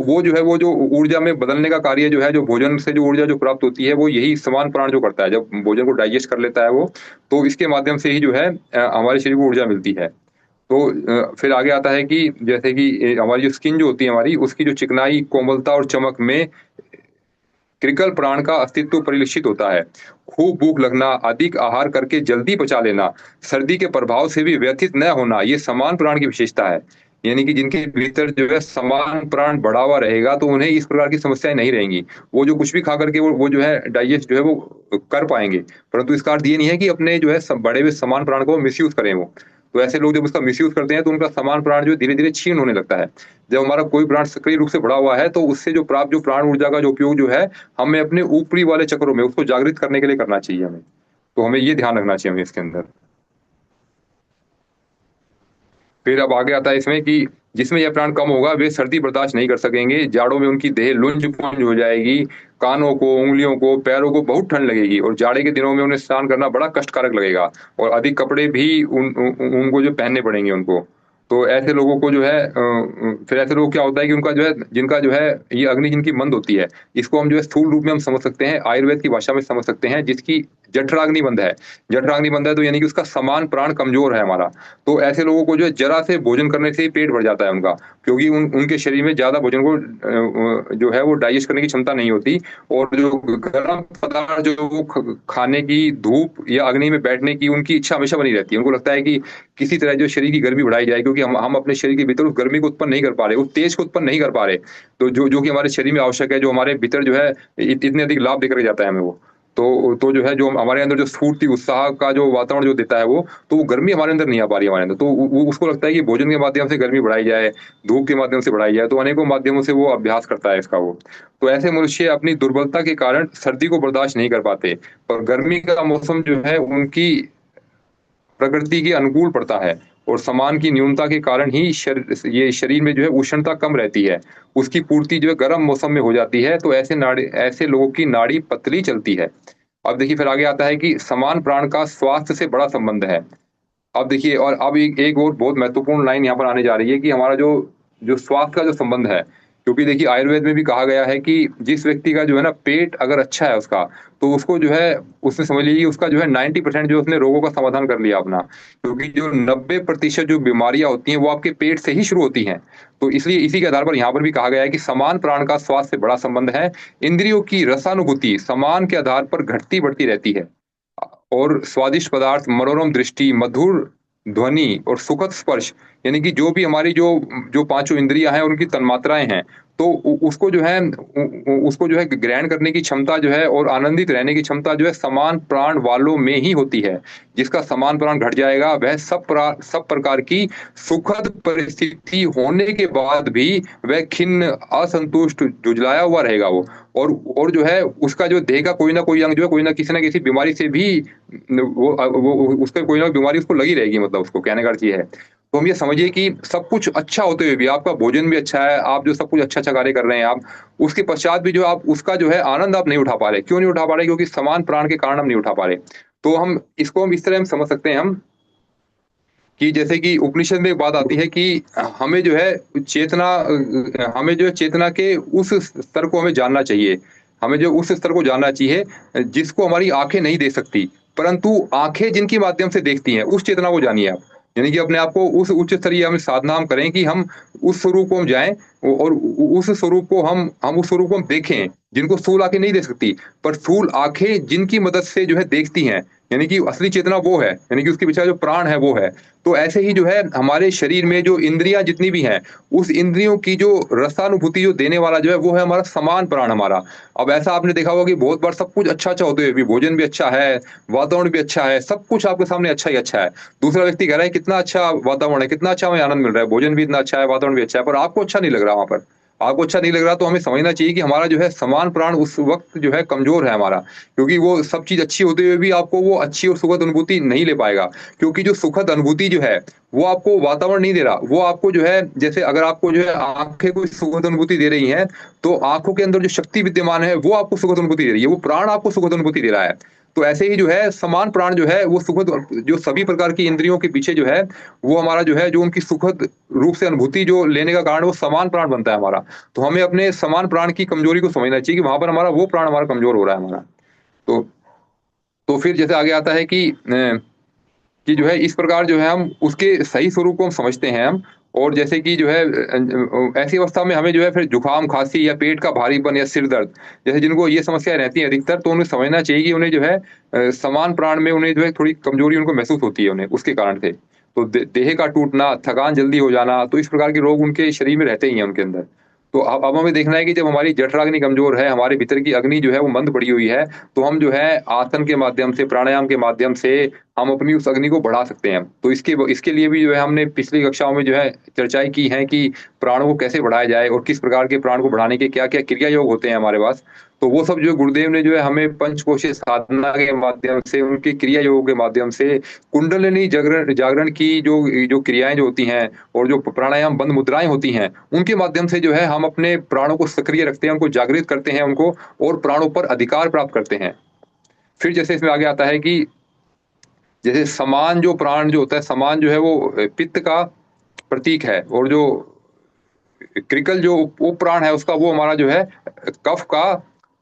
वो जो है वो जो ऊर्जा में बदलने का कार्य जो है, जो भोजन से जो ऊर्जा जो प्राप्त होती है, वो यही समान प्राण जो करता है। जब भोजन को डाइजेस्ट कर लेता है वो, तो इसके माध्यम से ही जो है हमारे शरीर को ऊर्जा मिलती है। तो फिर आगे आता है कि जैसे कि हमारी जो स्किन जो होती है हमारी, उसकी जो चिकनाई, कोमलता और चमक में कृकल प्राण का अस्तित्व परिलक्षित होता है। खूब भूख लगना, अधिक आहार करके जल्दी पचा लेना, सर्दी के प्रभाव से भी व्यथित न होना, ये समान प्राण की विशेषता है। यानी कि जिनके भीतर जो है समान प्राण बढ़ा हुआ रहेगा, तो उन्हें इस प्रकार की समस्याएं नहीं रहेंगी। वो जो कुछ भी खा करके वो जो है डाइजेस्ट जो है वो कर पाएंगे। परंतु इसका अर्थ ये नहीं है कि अपने जो है बड़े हुए समान प्राण को मिस यूज करें वो। तो ऐसे लोग जब उसका मिस यूज करते हैं, तो उनका समान प्राण जो धीरे धीरे क्षीण होने लगता है। जब हमारा कोई प्राण सक्रिय रूप से बढ़ा हुआ है, तो उससे जो प्राप्त जो प्राण ऊर्जा का जो उपयोग जो है, हमें अपने ऊपरी वाले चक्रों में उसको जागृत करने के लिए करना चाहिए हमें। तो हमें ये ध्यान रखना चाहिए हमें इसके अंदर। फिर अब आगे आता है इसमें कि जिसमें यह प्राण कम होगा वे सर्दी बर्दाश्त नहीं कर सकेंगे, जाड़ों में उनकी देह लुंज पुंज हो जाएगी, कानों को, उंगलियों को, पैरों को बहुत ठंड लगेगी और जाड़े के दिनों में उन्हें स्नान करना बड़ा कष्टकारक लगेगा और अधिक कपड़े भी उनको जो पहनने पड़ेंगे उनको। तो ऐसे लोगों को जो है फिर ऐसे लोग क्या होता है कि उनका जो है जिनका जो है ये अग्नि जिनकी मंद होती है, इसको हम जो है स्थूल रूप में हम समझ सकते हैं, आयुर्वेद की भाषा में समझ सकते हैं, जिसकी जठराग्नि बंद है। जठराग्नि बंद है तो यानी कि उसका समान प्राण कमजोर है हमारा। तो ऐसे लोगों को जो है जरा से भोजन करने से ही पेट भर जाता है उनका, क्योंकि उनके शरीर में ज्यादा भोजन को जो है वो डाइजेस्ट करने की क्षमता नहीं होती। और जो गर्म पदार्थ जो वो खाने की, धूप या अग्नि में बैठने की उनकी इच्छा हमेशा बनी रहती है। उनको लगता है कि किसी तरह जो शरीर की गर्मी बढ़ाई जाए, क्योंकि हम अपने शरीर के भीतर उस गर्मी को उत्पन्न नहीं कर पा रहे, उस तेज को उत्पन्न नहीं कर पा रहे। तो जो जो कि हमारे शरीर में आवश्यक है, जो हमारे भीतर जो है इतने अधिक लाभ देकर जाता है हमें वो। तो जो है जो हमारे अंदर जो स्फूर्ति उत्साह का जो वातावरण जो देता है वो, तो वो गर्मी हमारे अंदर नहीं आ पा रही है हमारे अंदर। तो वो उसको लगता है कि भोजन के माध्यम से गर्मी बढ़ाई जाए, धूप के माध्यम से बढ़ाई जाए, तो अनेकों माध्यमों से वो अभ्यास करता है इसका वो। तो ऐसे मनुष्य अपनी दुर्बलता के कारण सर्दी को बर्दाश्त नहीं कर पाते, और गर्मी का मौसम जो है उनकी प्रकृति के अनुकूल पड़ता है और सामान की न्यूनता के कारण ही ये शरीर में जो है उष्णता कम रहती है। उसकी पूर्ति जो है गर्म मौसम में हो जाती है, तो ऐसे लोगों की नाड़ी पतली चलती है। अब देखिए फिर आगे आता है कि समान प्राण का स्वास्थ्य से बड़ा संबंध है। अब देखिए, और अब एक और बहुत महत्वपूर्ण लाइन यहाँ पर आने जा रही है कि हमारा जो जो स्वास्थ्य का जो संबंध है, क्योंकि देखिए आयुर्वेद में भी कहा गया है कि जिस व्यक्ति का जो है ना पेट अगर अच्छा है उसका, तो उसको जो है उसने समझ लीजिए उसका जो है 90% जो उसने रोगों का समाधान कर लिया अपना, क्योंकि जो 90% जो बीमारियां होती हैं वो आपके पेट से ही शुरू होती हैं। तो इसलिए इसी के आधार पर यहाँ पर भी कहा गया है कि समान प्राण का स्वास्थ्य से बड़ा संबंध है। इंद्रियों की रसानुभूति समान के आधार पर घटती बढ़ती रहती है, और स्वादिष्ट पदार्थ, मनोरम दृष्टि, मधुर ध्वनि और सुखद स्पर्श, यानी कि जो भी हमारी जो जो पांचों इंद्रियां हैं उनकी तन्मात्राएं हैं, तो उसको जो है उसको जो है ग्रहण करने की क्षमता जो है और आनंदित रहने की क्षमता जो है समान प्राण वालों में ही होती है। जिसका समान प्राण घट जाएगा वह सब प्रकार की सुखद परिस्थिति होने के बाद भी वह खिन्न, असंतुष्ट, जुझलाया हुआ रहेगा वो। और जो है उसका जो देह का कोई ना कोई अंग जो है कोई ना किसी बीमारी से भी वो उसका कोई ना कोई बीमारी उसको लगी रहेगी, मतलब उसको कहने का अर्थ ये है। तो हम ये समझिए कि सब कुछ अच्छा होते हुए भी आपका भोजन भी अच्छा है, आप जो सब कुछ अच्छा-अच्छा कार्य कर रहे हैं आप, उसके पश्चात भी जो आप उसका जो है आनंद आप नहीं उठा पा रहे। क्यों नहीं उठा पा रहे? क्योंकि समान प्राण के कारण हम नहीं उठा पा रहे। तो हम इस तरह हम समझ सकते हैं हम, कि जैसे कि उपनिषद में एक बात आती है कि हमें जो है हमें जो है चेतना के उस स्तर को हमें जानना चाहिए। हमें जो उस स्तर को जानना चाहिए जिसको हमारी आँखें नहीं देख सकती, परंतु आँखें जिनके माध्यम से देखती हैं, उस चेतना को जानिए आप। यानी कि अपने आप को उस उच्च स्तरीय हम साधना हम करें कि हम उस स्वरूप को हम जाएँ, और उस स्वरूप को हम उस स्वरूप को हम देखें, जिनको स्थूल आँखें नहीं देख सकती, पर स्थूल आँखें जिनकी मदद से जो है देखती हैं, यानी कि असली चेतना वो है, यानी कि उसके पीछे जो प्राण है वो है। तो ऐसे ही जो है हमारे शरीर में जो इंद्रियाँ जितनी भी हैं, उस इंद्रियों की जो रसानुभूति जो देने वाला जो है वो है हमारा समान प्राण हमारा। अब ऐसा आपने देखा होगा कि बहुत बार सब कुछ अच्छा-अच्छा होते हुए भी भोजन भी अच्छा है, वातावरण भी अच्छा है, सब कुछ आपके सामने अच्छा ही अच्छा है। दूसरा व्यक्ति कह रहा है कितना अच्छा वातावरण है, कितना अच्छा हमें आनंद मिल रहा है, भोजन भी इतना अच्छा है, वातावरण भी अच्छा है, पर आपको अच्छा नहीं लग रहा वहाँ पर। आपको अच्छा नहीं लग रहा, तो हमें समझना चाहिए कि हमारा जो है समान प्राण उस वक़्त जो है कमज़ोर है हमारा। क्योंकि वो सब चीज़ अच्छी होते हुए भी आपको वो अच्छी और सुखद अनुभूति नहीं ले पाएगा। क्योंकि जो सुखद अनुभूति जो है, वो आपको वातावरण नहीं दे रहा। वो आपको जो है जैसे अगर आपको जो है आँखें कोई सुखद अनुभूति दे रही हैं, तो आँखों के अंदर जो शक्ति विद्यमान है, वो आपको सुखद अनुभूति दे रही है। वो प्राण आपको सुखद अनुभूति दे रहा है। तो ऐसे ही जो है समान प्राण जो है वो सुखद, जो सभी प्रकार की इंद्रियों के पीछे जो है, वो हमारा जो है जो उनकी सुखद रूप से अनुभूति जो लेने का कारण वो समान प्राण बनता है हमारा। तो हमें अपने समान प्राण की कमजोरी को समझना चाहिए कि वहाँ पर हमारा वो प्राण हमारा कमज़ोर हो रहा है हमारा। तो तो फिर जैसे आगे आता है कि जो है इस प्रकार जो है हम उसके सही स्वरूप को हम समझते हैं हम। और जैसे कि जो है ऐसी अवस्था में हमें जो है फिर जुकाम, खांसी या पेट का भारीपन या सिर दर्द, जैसे जिनको ये समस्याएँ रहती हैं अधिकतर, तो उन्हें समझना चाहिए कि उन्हें जो है समान प्राण में उन्हें जो है थोड़ी कमजोरी उनको महसूस होती है उन्हें उसके कारण से। तो देह का टूटना, थकान जल्दी हो जाना, तो इस प्रकार के रोग उनके शरीर में रहते ही हैं उनके अंदर। तो अब हमें देखना है कि जब हमारी जठराग्नि कमज़ोर है, हमारे भीतर की अग्नि जो है वो मंद पड़ी हुई है, तो हम जो है आसन के माध्यम से, प्राणायाम के माध्यम से हम अपनी उस अग्नि को बढ़ा सकते हैं। तो इसके लिए भी जो है हमने पिछली कक्षाओं में जो है चर्चाएँ की हैं कि प्राणों को कैसे बढ़ाया जाए और किस प्रकार के प्राण को बढ़ाने के क्या-क्या क्रिया योग होते हैं हमारे पास। तो वो सब जो गुरुदेव ने जो है हमें पंचकोशीय साधना के माध्यम से, उनकी क्रिया योगों के माध्यम से, कुंडलिनी जागरण जागरण की जो जो क्रियाएँ जो होती हैं और जो प्राणायाम बंद मुद्राएँ होती हैं, उनके माध्यम से जो है हम अपने प्राणों को सक्रिय रखते हैं, उनको जागृत करते हैं उनको, और प्राणों पर अधिकार प्राप्त करते हैं। फिर जैसे इसमें आगे आता है कि जैसे समान जो प्राण जो होता है, समान जो है वो पित्त का प्रतीक है, और जो क्रिकल जो उप प्राण है उसका, वो हमारा जो है कफ का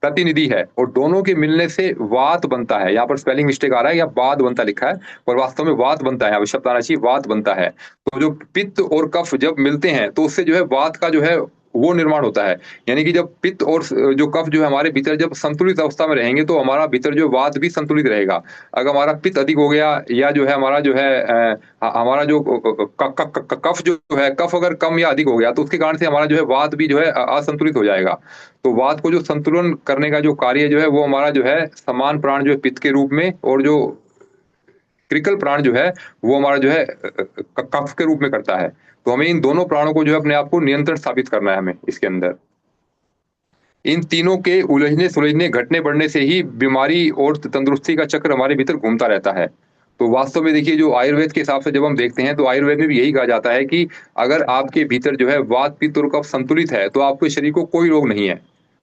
प्रतिनिधि है, और दोनों के मिलने से वात बनता है। यहाँ पर स्पेलिंग मिस्टेक आ रहा है, यहाँ वात बनता लिखा है, पर वास्तव में वात बनता है, यहाँ पे शब्द आना चाहिए वात बनता है। तो जो पित्त और कफ जब मिलते हैं तो उससे जो है वात का जो है वो निर्माण होता है। यानी कि जब पित्त और जो कफ जो है हमारे भीतर जब संतुलित अवस्था में रहेंगे तो हमारा भीतर जो वात भी संतुलित रहेगा। अगर हमारा पित्त अधिक हो गया, या जो है हमारा जो है हमारा जो कफ जो है, कफ अगर कम या अधिक हो गया तो उसके कारण से हमारा जो है वात भी जो है असंतुलित हो जाएगा। तो वात को जो संतुलन करने का जो कार्य जो है वो हमारा जो है समान प्राण जो है पित्त के रूप में, और जो क्रिकल प्राण जो है वो हमारा जो है कफ के रूप में करता है। तो हमें इन दोनों प्राणों को जो है अपने आप को नियंत्रण स्थापित करना है हमें इसके अंदर। इन तीनों के उलझने सुलझने घटने बढ़ने से ही बीमारी और तंदुरुस्ती का चक्र हमारे भीतर घूमता रहता है। तो वास्तव में देखिए, जो आयुर्वेद के हिसाब से जब हम देखते हैं तो आयुर्वेद में भी यही कहा जाता है कि अगर आपके भीतर जो है वात पित्त और कफ संतुलित है तो आपके शरीर को कोई रोग नहीं है।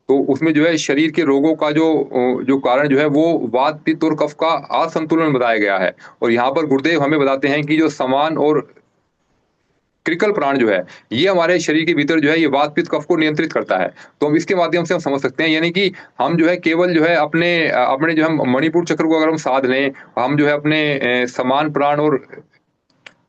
तो उसमें जो है शरीर के रोगों का जो कारण जो है वो वात पित्त और कफ का असंतुलन बताया गया है। और यहाँ पर गुरुदेव हमें बताते हैं कि जो समान और क्रिकल प्राण जो है, ये हमारे शरीर के भीतर जो है ये वात पित्त कफ को नियंत्रित करता है। तो हम इसके माध्यम से हम समझ सकते हैं, यानी कि हम जो है केवल जो है अपने जो हम मणिपुर चक्र को अगर हम साध लें, हम जो है अपने समान प्राण और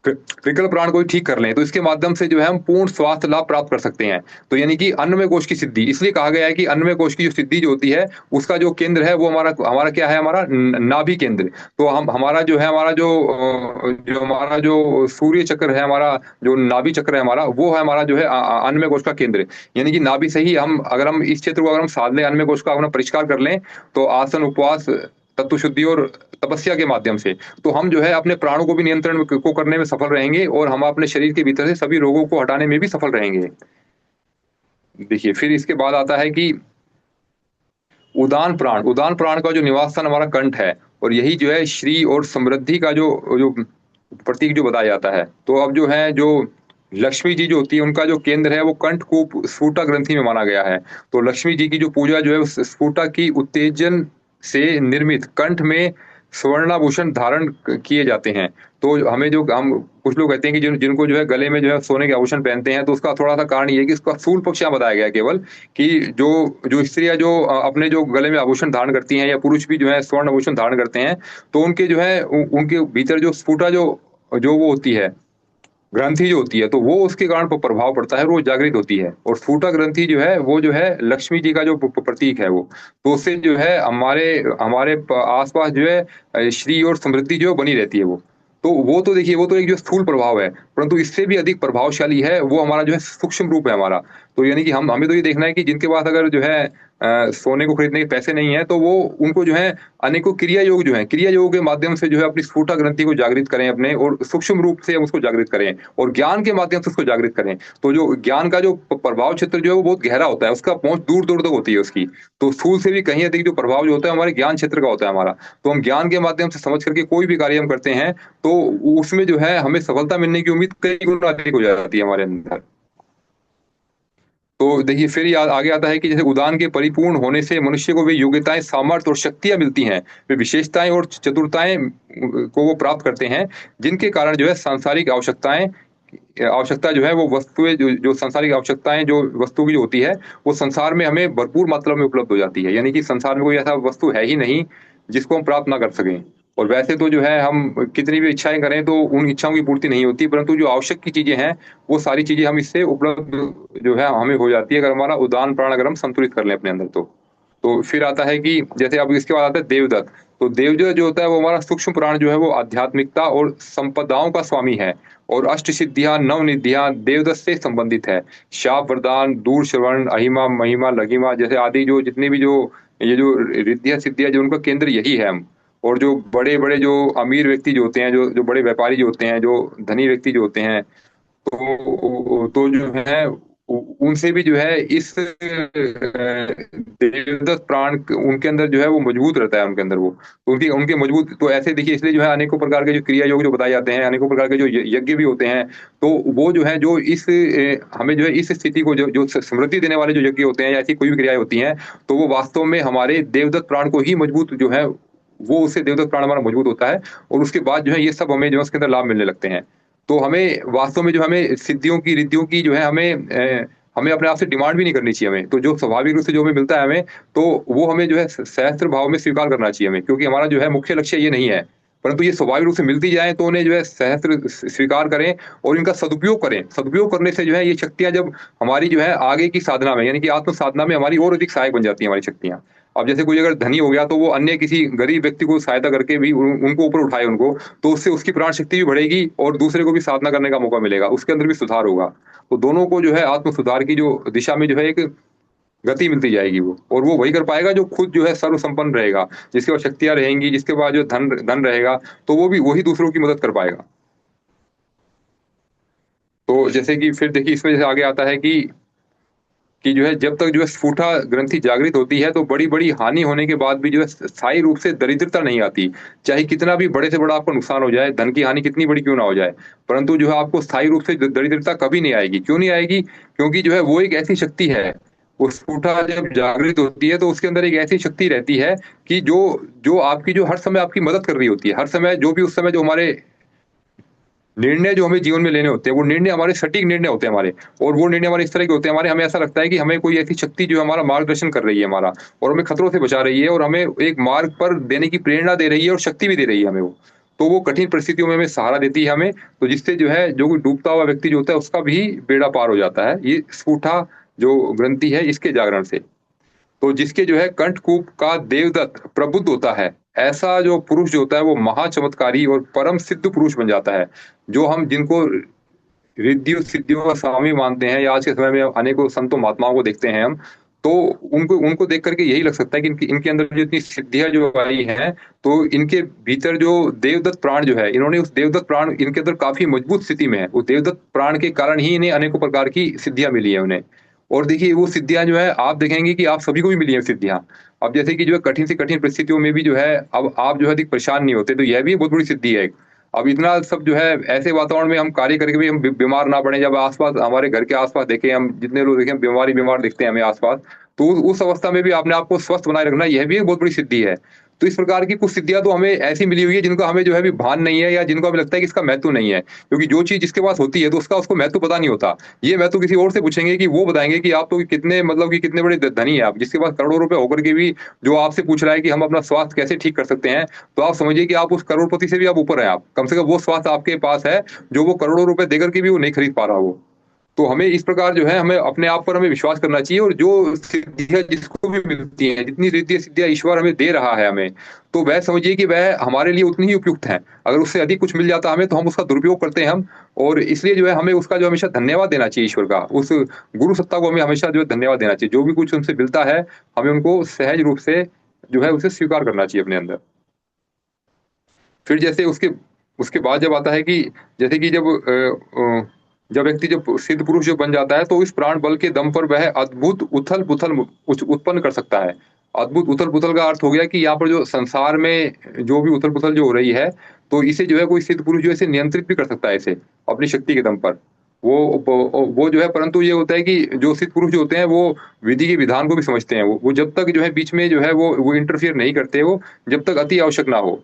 क्रिकल प्राण को ही ठीक कर लें तो इसके माध्यम से जो है हम पूर्ण स्वास्थ्य लाभ प्राप्त कर सकते हैं। तो यानी कि अन्नमय कोश की सिद्धि, इसलिए कहा गया है कि अन्नमय कोश की जो सिद्धि जो होती है उसका जो केंद्र है वो हमारा हमारा क्या है, हमारा नाभि केंद्र। तो हम हमारा जो है हमारा जो हमारा जो सूर्य चक्र है, हमारा जो नाभि चक्र है हमारा, वो है हमारा जो है अन्नमय कोश का केंद्र। यानी कि नाभि से ही हम अगर हम इस क्षेत्र को अगर हम साध लें, अन्नमय कोश का अपना परिष्कार कर लें, तो आसन उपवास तत्व शुद्धि और तपस्या के माध्यम से तो हम जो है अपने प्राणों को भी नियंत्रण को करने में सफल रहेंगे, और हम अपने शरीर के भीतर से सभी रोगों को हटाने में भी सफल रहेंगे। देखिए, फिर इसके बाद आता है कि उदान प्राण का जो निवास स्थान हमारा कंठ है, और यही जो है श्री और समृद्धि का जो जो प्रतीक जो बताया जाता है। तो अब जो है जो लक्ष्मी जी जो होती है उनका जो केंद्र है वो कंठ को स्फुटा ग्रंथि में माना गया है। तो लक्ष्मी जी की जो पूजा जो है उस स्फुटा की उत्तेजन से निर्मित कंठ में स्वर्णाभूषण धारण किए जाते हैं। तो हमें जो हम कुछ लोग कहते हैं कि जिनको जो है गले में जो है सोने के आभूषण पहनते हैं, तो उसका थोड़ा सा कारण ये है कि इसका स्थूल पक्ष यहाँ बताया गया है केवल, कि जो जो स्त्रियां जो अपने जो गले में आभूषण धारण करती हैं, या पुरुष भी जो है स्वर्ण आभूषण धारण करते हैं, तो उनके जो है उनके भीतर जो स्फुटा जो जो वो होती है, ग्रंथि जो होती है, तो वो उसके कारण प्रभाव पड़ता है, वो जागृत होती है। और स्फुटा ग्रंथि जो है वो जो है लक्ष्मी जी का जो प्रतीक है वो। तो उससे जो है हमारे हमारे आसपास जो है श्री और समृद्धि जो बनी रहती है वो। तो वो तो देखिए, वो तो एक जो स्थूल प्रभाव है, परंतु इससे भी अधिक प्रभावशाली है वो हमारा जो है सूक्ष्म रूप है हमारा। तो यानी कि हम हमें तो ये देखना है कि जिनके पास अगर जो है सोने को खरीदने के पैसे नहीं है, तो वो उनको जो है अनेकों क्रिया योग जो है, क्रिया योग के माध्यम से जो है अपनी स्फुटा ग्रंथि को जागृत करें अपने, और सूक्ष्म रूप से हम उसको जागृत करें, और ज्ञान के माध्यम से उसको जागृत करें। तो जो ज्ञान का जो प्रभाव क्षेत्र जो है वो बहुत गहरा होता है, उसका पहुंच दूर दूर तक होती है उसकी। तो स्थूल से भी कहीं अधिक जो प्रभाव जो होता है हमारे ज्ञान क्षेत्र का होता है हमारा। तो हम ज्ञान के माध्यम से समझ करके कोई भी कार्य हम करते हैं, तो उसमें जो है हमें सफलता मिलने की उम्मीद कई गुना अधिक हो जाती है हमारे अंदर। तो देखिए, फिर ये आगे आता है कि जैसे उदान के परिपूर्ण होने से मनुष्य को वे योग्यताएं, सामर्थ्य और शक्तियां मिलती हैं, वे विशेषताएं और चतुरताएं को वो प्राप्त करते हैं, जिनके कारण जो है सांसारिक आवश्यकता जो है वो वस्तुएं जो जो सांसारिक आवश्यकताएं जो वस्तु की जो होती है, वो संसार में हमें भरपूर मात्रा में उपलब्ध हो जाती है। यानी कि संसार में कोई ऐसा वस्तु है ही नहीं जिसको हम प्राप्त ना कर सकें। और वैसे तो जो है हम कितनी भी इच्छाएं करें तो उन इच्छाओं की पूर्ति नहीं होती, परंतु जो आवश्यक की चीजें हैं वो सारी चीजें हम इससे उपलब्ध जो है हमें हो जाती है, अगर हमारा उदान प्राण अगर हम संतुलित कर लें अपने अंदर तो। तो फिर आता है कि जैसे अब इसके बाद आता है देवदत्त। तो देवदत्त जो होता है वो हमारा सूक्ष्म प्राण जो है वो आध्यात्मिकता और संपदाओं का स्वामी है, और अष्ट सिद्धियां नव निधियां देवदत्त से संबंधित है। शाप वरदान दूर श्रवण अहिमा महिमा लघिमा जैसे आदि जो जितनी भी जो ये जो रिद्धियां सिद्धियां जो उनका केंद्र यही है हम। और जो बड़े बड़े जो अमीर व्यक्ति जो होते हैं, जो बड़े व्यापारी जो होते हैं, जो धनी व्यक्ति जो होते हैं, तो जो है उनसे भी जो है इस देवदत्त प्राण उनके अंदर जो है वो मजबूत रहता है, उनके अंदर वो, तो उनकी उनके मजबूत, तो ऐसे देखिए इसलिए जो है अनेकों प्रकार के जो क्रिया योग जो बताए जाते हैं, अनेकों प्रकार के जो यज्ञ भी होते हैं, तो वो जो है जो इस हमें जो है इस स्थिति को जो जो समृद्धि देने वाले जो यज्ञ होते हैं या ऐसी कोई भी क्रियाएं होती हैं, तो वो वास्तव में हमारे देवदत्त प्राण को ही मजबूत जो है, वो उससे देवदत्त प्राण हमारा मजबूत होता है, और उसके बाद जो है ये सब हमें जो है उसके अंदर लाभ मिलने लगते हैं। तो हमें वास्तव में जो हमें सिद्धियों की रिद्धियों की जो है हमें अपने आप से डिमांड भी नहीं करनी चाहिए हमें। तो जो स्वाभाविक रूप से जो हमें मिलता है हमें, तो वो हमें जो है सहस्त्र भाव में स्वीकार करना चाहिए हमें, क्योंकि हमारा जो है मुख्य लक्ष्य ये नहीं है। परंतु ये स्वाभाविक रूप से मिलती जाए तो उन्हें जो है सहस्त्र स्वीकार करें और इनका सदुपयोग करें। सदुपयोग करने से जो है ये शक्तियाँ जब हमारी जो है आगे की साधना में, यानी कि आत्म साधना में हमारी और अधिक सहायक बन जाती हैं हमारी शक्तियाँ। अब जैसे कोई अगर धनी हो गया तो वो अन्य किसी गरीब व्यक्ति को सहायता करके भी उनको ऊपर उठाए उनको, तो उससे उसकी प्राण शक्ति भी बढ़ेगी और दूसरे को भी साधना करने का मौका मिलेगा, उसके अंदर भी सुधार होगा। तो दोनों को जो है आत्म सुधार की जो दिशा में जो है एक गति मिलती जाएगी वो, और वो वही कर पाएगा जो खुद जो है सर्व संपन्न रहेगा, जिसके पास शक्तियाँ रहेंगी, जिसके पास जो धन धन रहेगा, तो वो भी वही दूसरों की मदद कर पाएगा। तो जैसे कि फिर देखिए इसमें जैसे आगे आता है कि जो है जब तक जो है स्फुटा ग्रंथि जागृत होती है तो बड़ी-बड़ी हानि होने के बाद भी जो है स्थायी रूप से दरिद्रता नहीं आती। चाहे कितना भी बड़े से बड़ा आपको नुकसान हो जाए, धन की हानि कितनी बड़ी क्यों ना हो जाए, परंतु जो है आपको स्थायी रूप से द दरिद्रता कभी नहीं आएगी। क्यों नहीं आएगी? क्योंकि जो है वो एक ऐसी शक्ति है, वो स्फुटा जब जागृत होती है तो उसके अंदर एक ऐसी शक्ति रहती है कि जो जो आपकी जो हर समय आपकी मदद कर रही होती है। हर समय जो भी उस समय जो हमारे निर्णय जो हमें जीवन में लेने होते हैं, वो निर्णय हमारे सटीक निर्णय होते हैं हमारे, और वो निर्णय हमारे इस तरह के होते हैं हमारे, हमें ऐसा लगता है कि हमें कोई ऐसी शक्ति जो हमारा मार्गदर्शन कर रही है हमारा, और हमें खतरों से बचा रही है और हमें एक मार्ग पर देने की प्रेरणा दे रही है और शक्ति भी दे रही है हमें वो। तो वो कठिन परिस्थितियों में हमें सहारा देती है हमें, तो जिससे जो है जो कोई डूबता हुआ व्यक्ति जो होता है उसका भी बेड़ा पार हो जाता है। ये स्फुटा जो ग्रंथि है इसके जागरण से। तो जिसके जो है कंठकूप का देवदत्त प्रबुद्ध होता है, ऐसा जो पुरुष जो होता है वो महाचमत्कारी और परम सिद्ध पुरुष बन जाता है। जो हम जिनको रिद्धियों सिद्धियों का स्वामी मानते हैं, या आज के समय में अनेकों संतों महात्माओं को देखते हैं हम, तो उनको उनको देख करके यही लग सकता है कि इनकी इनके अंदर जो इतनी सिद्धियां जो आई हैं, तो इनके भीतर जो देवदत्त प्राण जो है, इन्होंने उस देवदत्त प्राण इनके अंदर काफी मजबूत स्थिति में है। उस देवदत्त प्राण के कारण ही इन्हें अनेकों प्रकार की सिद्धियां मिली है उन्हें। और देखिए वो सिद्धियां जो है आप देखेंगे कि आप सभी को भी मिली है सिद्धियां। अब जैसे कि जो है कठिन से कठिन परिस्थितियों में भी जो है अब आप जो है अधिक परेशान नहीं होते, तो यह भी एक बहुत बड़ी सिद्धि है। अब इतना सब जो है ऐसे वातावरण में हम कार्य करके भी हम बीमार ना पड़े, जब आसपास हमारे घर के आसपास देखें हम जितने लोग देखें बीमार दिखते हैं हमें आसपास, तो उस अवस्था में भी अपने आप को स्वस्थ बनाए रखना यह भी एक बहुत बड़ी सिद्धि है। तो इस प्रकार की कुछ सिद्धियां तो हमें ऐसी मिली हुई है जिनका हमें जो है अभी भान नहीं है, या जिनको हमें लगता है कि इसका महत्व नहीं है, क्योंकि जो चीज जिसके पास होती है तो उसका उसको महत्व पता नहीं होता। ये महत्व किसी और से पूछेंगे कि वो बताएंगे कि आप तो कितने मतलब कि कितने बड़े धनी है आप, जिसके पास करोड़ों रुपए होकर के भी जो आपसे पूछ रहा है कि हम अपना स्वास्थ्य कैसे ठीक कर सकते हैं, तो आप समझिए कि आप उस करोड़पति से भी आप ऊपर हैं। आप कम से कम वो स्वास्थ्य आपके पास है जो वो करोड़ों रुपए देकर के भी वो नहीं खरीद पा रहा वो। तो हमें इस प्रकार जो है हमें अपने आप पर हमें विश्वास करना चाहिए, और जो सिद्धियां जिसको भी मिलती हैं, जितनी रिद्धि सिद्धियां ईश्वर हमें दे रहा है हमें, तो वह समझिए कि वह हमारे लिए उतनी ही उपयुक्त है। अगर उससे अधिक कुछ मिल जाता है हमें तो हम उसका दुरुपयोग करते हैं हम, और इसलिए जो है हमें उसका जो हमेशा धन्यवाद देना चाहिए ईश्वर का, उस गुरु सत्ता को हमें हमेशा जो है धन्यवाद देना चाहिए। जो भी कुछ उनसे मिलता है हमें उनको सहज रूप से जो है उसे स्वीकार करना चाहिए अपने अंदर। फिर जैसे उसके उसके बाद जब आता है कि जैसे कि जब व्यक्ति जब सिद्ध पुरुष जो बन जाता है तो इस प्राण बल के दम पर वह अद्भुत उथल-पुथल उत्पन्न कर सकता है। अद्भुत उथल-पुथल का अर्थ हो गया कि यहाँ पर जो संसार में जो भी उथल-पुथल जो हो रही है, तो इसे जो है कोई सिद्ध पुरुष जो है इसे नियंत्रित भी कर सकता है इसे, अपनी शक्ति के दम पर। वो जो है, परंतु ये होता है कि जो सिद्ध पुरुष जो होते हैं वो विधि के विधान को भी समझते हैं। वो जब तक जो है बीच में जो है वो इंटरफियर नहीं करते वो, जब तक अति आवश्यक ना हो।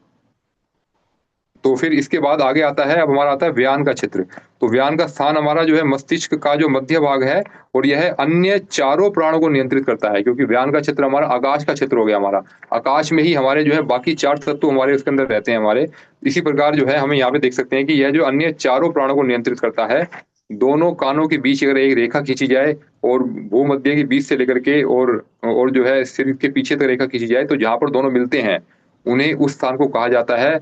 तो फिर इसके बाद आगे आता है, अब हमारा आता है व्यान का क्षेत्र। तो व्यान का स्थान हमारा जो है मस्तिष्क का जो मध्य भाग है, और यह अन्य चारों प्राणों को नियंत्रित करता है, क्योंकि व्यान का क्षेत्र हमारा आकाश का क्षेत्र हो गया हमारा। आकाश में ही हमारे जो है बाकी 4 तत्व हमारे उसके अंदर रहते हैं हमारे। इसी प्रकार जो है हम यहाँ पे देख सकते हैं कि यह जो अन्य चारों प्राणों को नियंत्रित करता है। दोनों कानों के बीच अगर एक रेखा खींची जाए, और भूमध्य के बीच से लेकर के और जो है सिर के पीछे तक रेखा खींची जाए, तो जहाँ पर दोनों मिलते हैं, उन्हें उस स्थान को कहा जाता है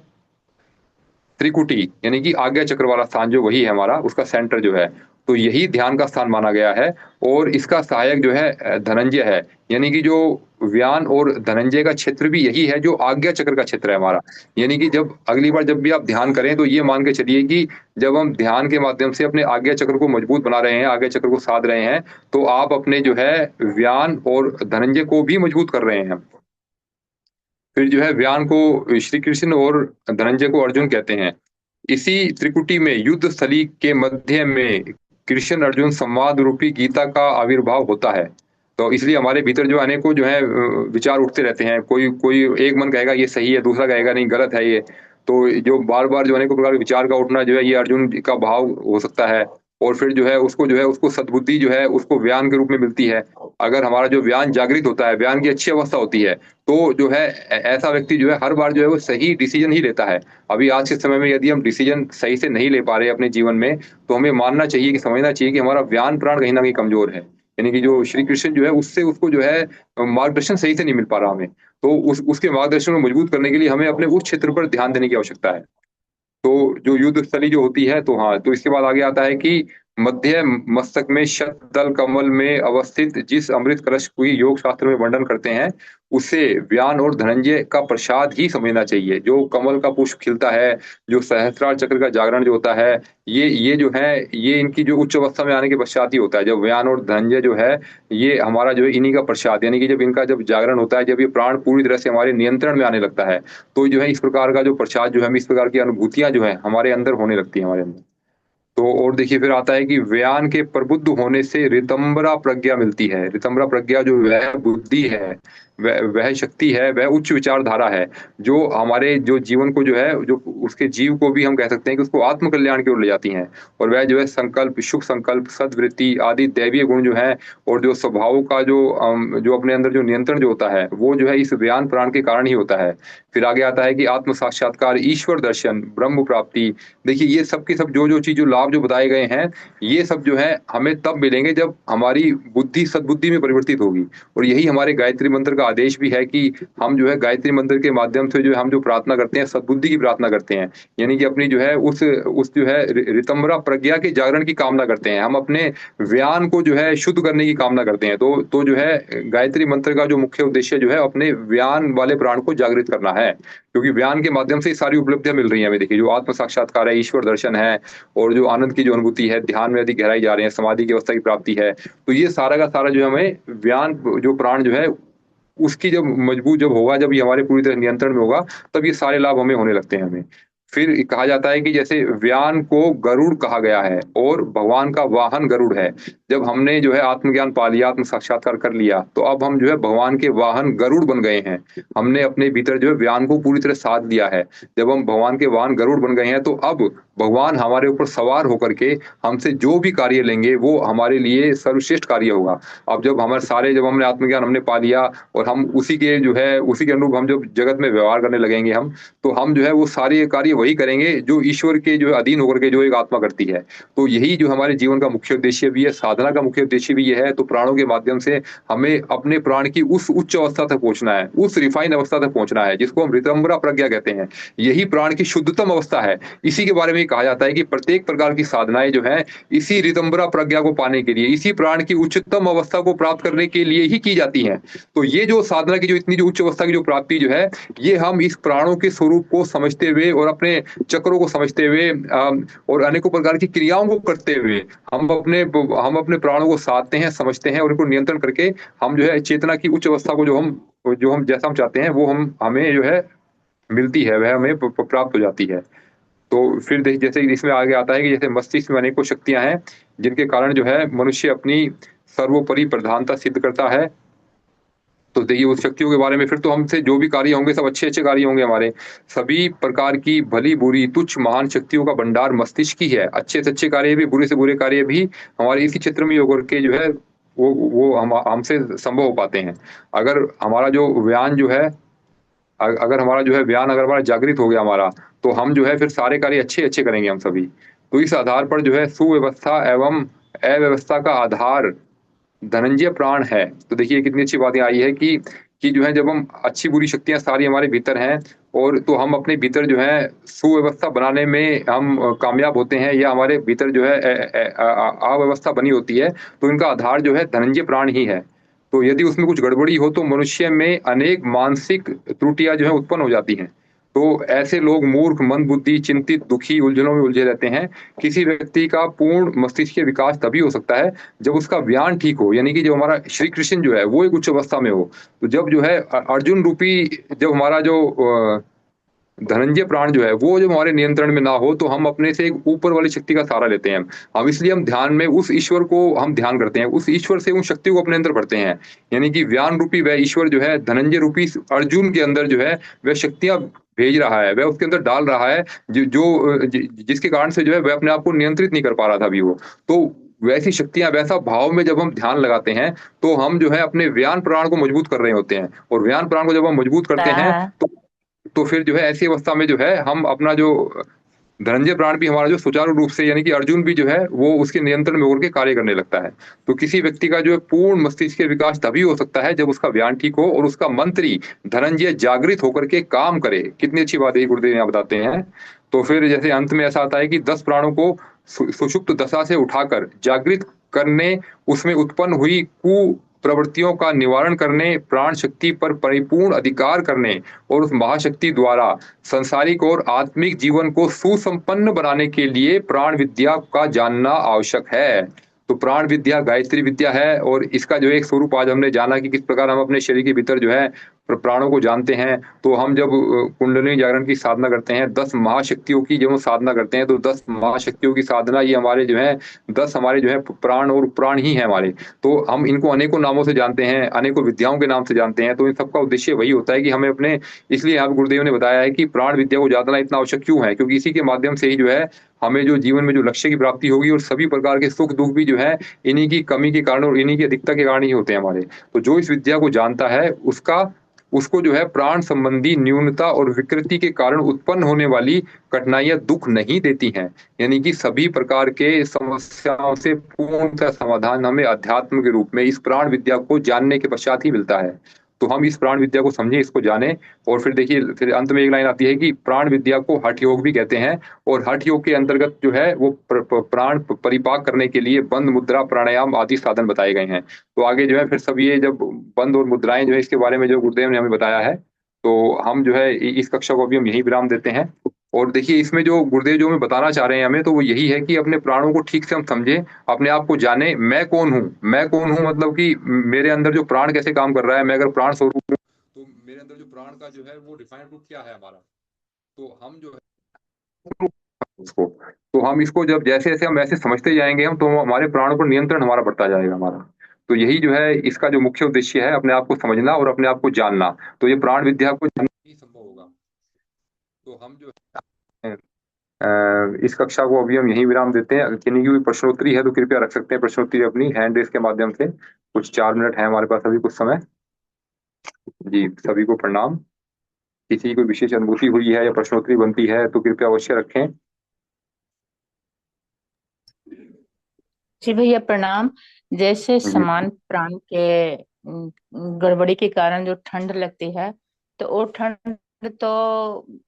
त्रिकुटी, यानी कि आज्ञा चक्र वाला स्थान जो वही है हमारा, उसका सेंटर जो है। तो यही ध्यान का स्थान माना गया है। और इसका सहायक जो है धनंजय है। यानी कि जो व्यान और धनंजय का क्षेत्र भी यही है जो आज्ञा चक्र का क्षेत्र है हमारा। यानी कि जब अगली बार जब भी आप ध्यान करें तो ये मान के चलिए कि जब हम ध्यान के माध्यम से अपने आज्ञा चक्र को मजबूत बना रहे हैं, आज्ञा चक्र को साध रहे हैं, तो आप अपने जो है व्यान और धनंजय को भी मजबूत कर रहे हैं। फिर जो है व्यान को श्री कृष्ण और धनंजय को अर्जुन कहते हैं। इसी त्रिकुटी में युद्ध स्थली के मध्य में कृष्ण अर्जुन संवाद रूपी गीता का आविर्भाव होता है। तो इसलिए हमारे भीतर जो अनेकों जो है विचार उठते रहते हैं। कोई कोई एक मन कहेगा ये सही है, दूसरा कहेगा नहीं गलत है ये। तो जो बार बार जो अनेकों प्रकार के विचार का उठना जो है ये अर्जुन का भाव हो सकता है। और फिर जो है उसको सद्बुद्धि जो है उसको व्यान के रूप में मिलती है। अगर हमारा जो व्यान जागृत होता है, व्यान की अच्छी अवस्था होती है, तो जो है ऐसा व्यक्ति जो है हर बार जो है वो सही डिसीजन ही लेता है। अभी आज के समय में यदि हम डिसीजन सही से नहीं ले पा रहे अपने जीवन में, तो हमें मानना चाहिए कि समझना चाहिए कि हमारा व्यान प्राण कहीं न कहीं कमज़ोर है। यानी कि जो श्री कृष्ण जो है उससे उसको जो है मार्गदर्शन सही से नहीं मिल पा रहा हमें। तो उस उसके मार्गदर्शन को मजबूत करने के लिए हमें अपने उस क्षेत्र पर ध्यान देने की आवश्यकता है। तो जो युद्ध स्थली जो होती है तो हाँ, तो इसके बाद आगे आता है कि मध्य मस्तक में शतदल कमल में अवस्थित जिस अमृत कलश को योग शास्त्र में वर्णन करते हैं, उसे व्यान और धनंजय का प्रसाद ही समझना चाहिए। जो कमल का पुष्प खिलता है, जो सहस्त्रार चक्र का जागरण जो होता है, ये जो है ये इनकी जो उच्च अवस्था में आने के पश्चात ही होता है। जब व्यान और धनंजय जो है, ये हमारा जो है इन्हीं का प्रसाद, यानी कि जब इनका जब जागरण होता है, जब ये प्राण पूरी तरह से हमारे नियंत्रण में आने लगता है, तो जो है इस प्रकार का जो प्रसाद जो है, हमें इस प्रकार की अनुभूतियाँ जो हैं, हमारे अंदर होने लगती हैं हमारे अंदर। तो और देखिए फिर आता है कि व्यान के प्रबुद्ध होने से ऋतंभरा प्रज्ञा मिलती है। ऋतंभरा प्रज्ञा जो वह बुद्धि है, वह शक्ति है, वह उच्च विचारधारा है, जो हमारे जो जीवन को जो है, जो उसके जीव को भी हम कह सकते हैं कि उसको आत्म कल्याण की ओर ले जाती हैं। और वह जो है संकल्प, शुभ संकल्प, सद्वृत्ति आदि दैवीय गुण जो हैं और जो स्वभाव का जो अपने अंदर जो नियंत्रण जो होता है, वो जो है इस व्यान प्राण के कारण ही होता है। फिर आगे आता है कि आत्म साक्षात्कार, ईश्वर दर्शन, ब्रह्म प्राप्ति। देखिए ये सब के सब जो चीज़ जो लाभ जो बताए गए हैं, ये सब जो है हमें तब मिलेंगे जब हमारी बुद्धि सद्बुद्धि में परिवर्तित होगी। और यही हमारे गायत्री मंत्र का आदेश भी है कि हम जो है गायत्री मंत्र के माध्यम से जो है हम जो प्रार्थना करते हैं, सद्बुद्धि की प्रार्थना करते हैं। यानी कि अपनी जो है उस जो है ऋतंभरा प्रज्ञा के जागरण की कामना करते हैं। हम अपने व्यान को जो है शुद्ध करने की कामना करते हैं। तो जो है गायत्री मंत्र का जो मुख्य उद्देश्य जो है अपने व्यान वाले प्राण को जागृत करना है। क्योंकि व्यान के माध्यम से ये सारी उपलब्धियाँ मिल रही हैं हमें। देखिए जो आत्म साक्षात्कार है, ईश्वर दर्शन है और जो आनंद की जो अनुभूति है, ध्यान में अधिक गहराई जा रहे हैं, समाधि की अवस्था की प्राप्ति है। तो ये सारा का सारा जो है हमें व्यान जो प्राण जो है उसकी जब मजबूत जब होगा, जब ये हमारे पूरी तरह नियंत्रण में होगा, तब ये सारे लाभ हमें होने लगते हैं हमें। फिर कहा जाता है कि जैसे व्यान को गरुड़ कहा गया है और भगवान का वाहन गरुड़ है। जब हमने जो है आत्मज्ञान पा लिया, आत्म साक्षात्कार कर लिया, तो अब हम जो है भगवान के वाहन गरुड़ बन गए हैं। हमने अपने भीतर जो है व्यान को पूरी तरह साध लिया है। जब हम भगवान के वाहन गरुड़ बन गए हैं, तो अब भगवान हमारे ऊपर सवार होकर के हमसे जो भी कार्य लेंगे, वो हमारे लिए सर्वश्रेष्ठ कार्य होगा। अब जब हमने आत्मज्ञान हमने पा लिया और हम उसी के जो है उसी के अनुरूप हम जब जगत में व्यवहार करने लगेंगे तो हम जो है वो सारे कार्य वही करेंगे जो ईश्वर के जो अधीन होकर के जो एक आत्मा करती है। तो यही जो हमारे जीवन का मुख्य उद्देश्य भी है, साधना का मुख्य उद्देश्य भी ये है। तो प्राणों के माध्यम से हमें अपने प्राण की उस उच्च अवस्था तक पहुँचना है, उस रिफाइन अवस्था तक पहुँचना है, जिसको हम ऋतंभरा प्रज्ञा कहते हैं। यही प्राण की शुद्धतम अवस्था है। इसी के बारे में कहा जाता है कि प्रत्येक प्रकार की साधनाएँ जो हैं, इसी ऋतंभरा प्रज्ञा को पाने के लिए, इसी प्राण की उच्चतम अवस्था को प्राप्त करने के लिए ही की जाती हैं। तो ये जो साधना की जो इतनी जो उच्च अवस्था की जो प्राप्ति जो है, ये हम इस प्राणों के स्वरूप को समझते हुए और अपने चक्रों को समझते हुए और अनेकों प्रकार की क्रियाओं को करते हुए हम अपने प्राणों को साधते हैं, समझते हैं और उनको नियंत्रण करके हम जो है चेतना की उच्च अवस्था को जो हम जैसा हम चाहते हैं वो हमें जो है मिलती है, वह हमें प्राप्त हो जाती है। तो फिर जैसे इसमें आगे आता है कि जैसे मस्तिष्क में अनेकों शक्तियां हैं, जिनके कारण जो है मनुष्य अपनी सर्वोपरि प्रधानता सिद्ध करता है। तो देखिए उस शक्तियों के बारे में फिर तो हमसे जो भी कार्य होंगे सब अच्छे-अच्छे कार्य होंगे हमारे। सभी प्रकार की भली-बुरी, तुच्छ महान शक्तियों का भंडार मस्तिष्क ही है। अच्छे से अच्छे कार्य भी, बुरे से बुरे कार्य भी हमारे इसी क्षेत्र में ही होकर के जो है वो हमसे संभव हो पाते हैं। अगर हमारा जो व्यान जो है अगर हमारा जो है व्यान अगर हमारा जागृत हो गया हमारा, तो हम जो है फिर सारे कार्य अच्छे-अच्छे करेंगे हम सभी। तो इस आधार पर जो है सुव्यवस्था एवं अव्यवस्था का आधार धनंजय प्राण है। तो देखिए कितनी अच्छी बात यहाँ आई है कि कि जो है जब हम अच्छी बुरी शक्तियाँ सारी हमारे भीतर हैं और तो हम अपने भीतर जो है सुव्यवस्था बनाने में हम कामयाब होते हैं या हमारे भीतर जो है अव्यवस्था बनी होती है, तो इनका आधार जो है धनंजय प्राण ही है। तो यदि उसमें कुछ गड़बड़ी हो तो मनुष्य में अनेक मानसिक त्रुटियाँ जो है उत्पन्न हो जाती हैं। तो ऐसे लोग मूर्ख, मंदबुद्धि, चिंतित, दुखी, उलझनों में उलझे रहते हैं। किसी व्यक्ति का पूर्ण मस्तिष्क विकास तभी हो सकता है जब उसका व्यान ठीक हो, यानी कि जो हमारा श्री कृष्ण जो है वो एक उच्च अवस्था में हो। तो जब जो है अर्जुन रूपी जब हमारा जो धनंजय प्राण जो है वो जब हमारे नियंत्रण में ना हो तो हम अपने से एक ऊपर वाली शक्ति का सहारा लेते हैं। हम इसलिए हम ध्यान में उस ईश्वर को हम ध्यान करते हैं, उस ईश्वर से उन शक्तियों को अपने अंदर भरते हैं। यानी कि व्यान रूपी वह ईश्वर जो है धनंजय रूपी अर्जुन के अंदर जो है वह शक्तियाँ भेज रहा है, वह उसके अंदर डाल रहा है जिसके कारण से जो है वह अपने आप को नियंत्रित नहीं कर पा रहा था अभी वो। तो वैसी शक्तियाँ वैसा भाव में जब हम ध्यान लगाते हैं तो हम जो है अपने व्यान प्राण को मजबूत कर रहे होते हैं और व्यान प्राण को जब हम मजबूत करते हैं ता- तो फिर जो है ऐसी अवस्था में जो है हम अपना जो धनंजय प्राण भी हमारा जो सुचारू रूप से यानी कि अर्जुन भी जो है वो उसके नियंत्रण में होकर के कार्य करने लगता है। तो किसी व्यक्ति का जो है पूर्ण मस्तिष्क के विकास तभी हो सकता है जब उसका व्यान ठीक हो और उसका मंत्री धनंजय जागृत होकर के काम करे। कितनी अच्छी बात है गुरुदेव यहाँ बताते हैं। तो फिर जैसे अंत में ऐसा आता है कि 10 प्राणों को सुषुप्त दशा से उठाकर जागृत करने, उसमें उत्पन्न हुई प्रवृत्तियों का निवारण करने, प्राण शक्ति पर परिपूर्ण अधिकार करने और उस महाशक्ति द्वारा संसारिक और आत्मिक जीवन को सुसंपन्न बनाने के लिए प्राण विद्या का जानना आवश्यक है। तो प्राण विद्या गायत्री विद्या है और इसका जो एक स्वरूप आज हमने जाना कि किस प्रकार हम अपने शरीर के भीतर जो है प्राणों को जानते हैं। तो हम जब कुंडलिनी जागरण की साधना करते हैं, 10 महाशक्तियों की जब हम साधना करते हैं तो 10 महाशक्तियों की साधना ये हमारे जो है 10 हमारे जो है प्राण और प्राण ही है हमारे। तो हम इनको अनेकों नामों से जानते हैं, अनेकों विद्याओं के नाम से जानते हैं। तो इन सबका उद्देश्य वही होता है कि हमें अपने, इसलिए यहाँ गुरुदेव ने बताया है कि प्राण विद्या को जानना इतना आवश्यक क्यों है, क्योंकि इसी के माध्यम से ही जो है हमें जो जीवन में जो लक्ष्य की प्राप्ति होगी और सभी प्रकार के सुख दुख भी जो है इन्हीं की कमी के कारण और इन्हीं की अधिकता के कारण ही होते हैं हमारे। तो जो इस विद्या को जानता है उसका उसको जो है प्राण संबंधी न्यूनता और विकृति के कारण उत्पन्न होने वाली कठिनाइयां दुख नहीं देती हैं। यानी कि सभी प्रकार के समस्याओं से पूर्णतः समाधान हमें अध्यात्म के रूप में इस प्राण विद्या को जानने के पश्चात ही मिलता है। तो हम इस प्राण विद्या को समझें, इसको जानें। और फिर देखिए फिर अंत में एक लाइन आती है कि प्राण विद्या को हठ योग भी कहते हैं और हठ योग के अंतर्गत जो है वो प्राण परिपाक करने के लिए बंद मुद्रा प्राणायाम आदि साधन बताए गए हैं। तो आगे जो है फिर सब ये जब बंद और मुद्राएं जो है इसके बारे में जो गुरुदेव ने हमें बताया है, तो हम जो है इस कक्षा को अभी हम यहीं विराम देते हैं। और देखिए इसमें जो गुरुदेव जो हमें बताना चाह रहे हैं हमें, तो वो यही है कि अपने प्राणों को ठीक से हम समझें, अपने आप को जाने। मैं कौन हूँ, मैं कौन हूँ मतलब कि मेरे अंदर जो प्राण कैसे काम कर रहा है। मैं अगर प्राण स्वरूप हूँ तो मेरे अंदर जो प्राण का जो है वो डिफाइंड रूप क्या है हमारा। तो हम जो है उसको, तो हम इसको जब जैसे जैसे हम ऐसे समझते जाएंगे हम, तो हमारे प्राणों पर नियंत्रण हमारा बढ़ता जाएगा हमारा। तो यही जो है इसका जो मुख्य उद्देश्य है, अपने आप को समझना और अपने आप को जानना। तो ये प्राण विद्या को जानना ही संभव होगा। तो हम जो है इस कक्षा को अभी हम यहीं विराम देते हैं। किन्हीं की कोई प्रश्नोत्तरी है तो कृपया रख सकते हैं प्रश्नोत्तरी अपनी हैंड रेस के माध्यम से। कुछ 4 मिनट है हमारे पास अभी कुछ समय। जी सभी को प्रणाम। किसी की कोई विशेष अनुभूति हुई है या प्रश्नोत्तरी बनती है तो कृपया अवश्य रखें। जी भैया प्रणाम। जैसे जी समान प्राण के गड़बड़ी के कारण जो ठंड लगती है, तो वो ठंड तो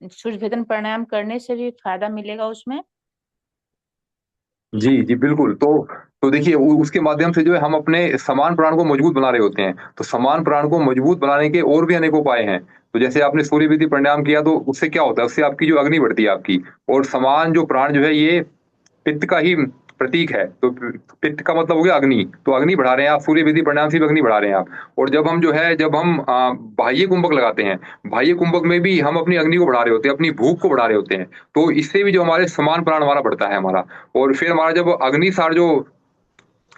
सूर्य भेदन प्राणायाम करने से भी फायदा मिलेगा उसमें। जी जी बिल्कुल। तो देखिए उसके माध्यम से जो है हम अपने समान प्राण को मजबूत बना रहे होते हैं। तो समान प्राण को मजबूत बनाने के और भी अनेक उपाय हैं। तो जैसे आपने सूर्य विधि प्राणायाम किया तो उससे क्या होता है, उससे आपकी जो अग्नि बढ़ती है आपकी। और समान जो प्राण जो है ये पित्त का ही प्रतीक है। तो पित्त का मतलब हो गया अग्नि। तो अग्नि बढ़ा रहे हैं आप, सूर्य विधि प्राणायाम से भी अग्नि बढ़ा रहे हैं आप। और जब हम जो है जब हम बाह्य कुंभक लगाते हैं, बाह्य कुंभक में भी हम अपनी अग्नि को बढ़ा रहे होते हैं, अपनी भूख को बढ़ा रहे होते हैं। तो इससे भी जो हमारे समान प्राण हमारा बढ़ता है हमारा। और फिर हमारा जब अग्निसार जो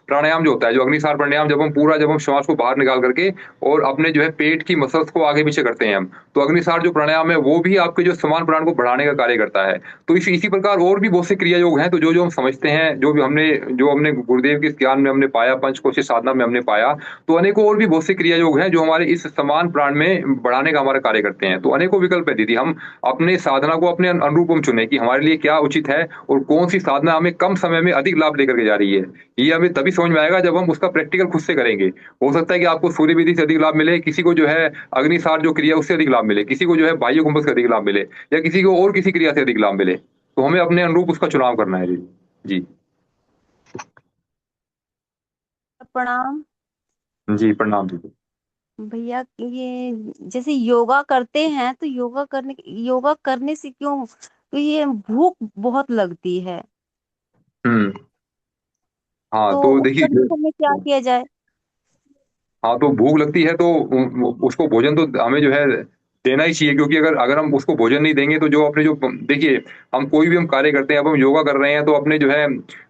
प्राणायाम जो होता है, जो अग्निसार प्राणायाम, जब हम पूरा जब हम श्वास को बाहर निकाल करके और अपने जो है पेट की मसल्स को आगे पीछे करते हैं हम, तो अग्निसार जो प्राणायाम है वो भी आपके जो समान प्राण को बढ़ाने का कार्य करता है। तो इसी प्रकार और भी बहुत से क्रिया योग हैं। तो जो जो हम समझते हैं, जो हमने गुरुदेव के ज्ञान में हमने पाया, पंचकोशी साधना में हमने पाया, तो अनेकों और भी बहुत से क्रिया योग हैं जो हमारे इस समान प्राण में बढ़ाने का हमारा कार्य करते हैं। तो अनेकों विकल्प है दीदी, हम अपने साधना को अपने अनुरूप हम चुने कि हमारे लिए क्या उचित है और कौन सी साधना हमें कम समय में अधिक लाभ लेकर के जा रही है। ये हमें तभी समझ में आएगा जब हम उसका प्रैक्टिकल खुद से करेंगे। हो सकता है कि आपको सूर्य विधि से अधिक लाभ मिले, किसी को जो है अग्निसार जो क्रिया उससे अधिक लाभ मिले, किसी को जो है बाह्य कुंभक से अधिक लाभ मिले, या किसी को और किसी क्रिया से अधिक लाभ मिले। तो हमें अपने अनुरूप उसका चुनाव करना है। जी। जी। प्रणाम जी प्रणाम जी। भैया। ये जैसे योगा करते हैं तो योगा करने से क्यों, तो ये भूख बहुत लगती है, हम्म। हाँ तो तो उस देखिए कंडीशन में क्या किया जाए? हाँ तो भूख लगती है तो उसको भोजन तो हमें जो है देना ही चाहिए, क्योंकि अगर अगर हम उसको भोजन नहीं देंगे तो जो अपने जो देखिए, हम कोई भी हम कार्य करते हैं, अब हम योगा कर रहे हैं तो अपने जो है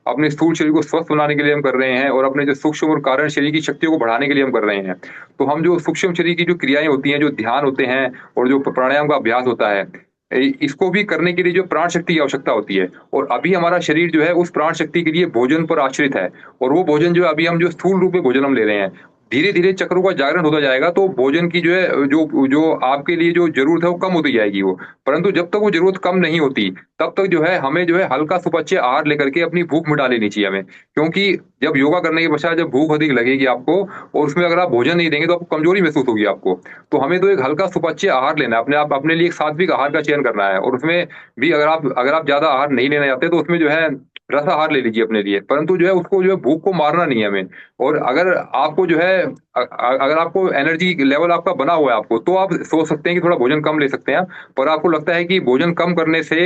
अपने स्थूल शरीर को स्वस्थ बनाने के लिए हम कर रहे हैं, और अपने जो सूक्ष्म और कारण शरीर की शक्तियों को बढ़ाने के लिए हम कर रहे हैं। तो हम जो सूक्ष्म शरीर की जो क्रियाएं होती हैं, जो ध्यान होते हैं और जो प्राणायाम का अभ्यास होता है, इसको भी करने के लिए जो प्राण शक्ति की आवश्यकता होती है। और अभी हमारा शरीर जो है उस प्राण शक्ति के लिए भोजन पर आश्रित है। और वो भोजन जो है अभी हम जो स्थूल रूप में भोजन हम ले रहे हैं, धीरे धीरे चक्रों का जागरण होता जाएगा तो भोजन की जो है जो जो आपके लिए जो जरूरत है वो कम होती जाएगी वो। परंतु जब तक वो जरूरत कम नहीं होती, तब तक जो है हमें जो है हल्का सुपच्य आहार लेकर के अपनी भूख मिटा लेनी चाहिए हमें, क्योंकि जब योगा करने के पश्चात जब भूख अधिक लगेगी आपको, और उसमें अगर आप भोजन नहीं देंगे तो आपको कमजोरी महसूस होगी आपको। तो हमें तो एक हल्का सुपच्य आहार लेना है, अपने आप अपने लिए एक सात्विक आहार का चयन करना है। और उसमें भी अगर आप ज्यादा आहार नहीं लेना चाहते तो उसमें जो है रस आहार ले लीजिए अपने लिए, परंतु जो है उसको जो है भूख को मारना नहीं है हमें। और अगर आपको जो है अगर आपको एनर्जी लेवल आपका बना हुआ है आपको, तो आप सोच सकते हैं कि थोड़ा भोजन कम ले सकते हैं। पर आपको लगता है कि भोजन कम करने से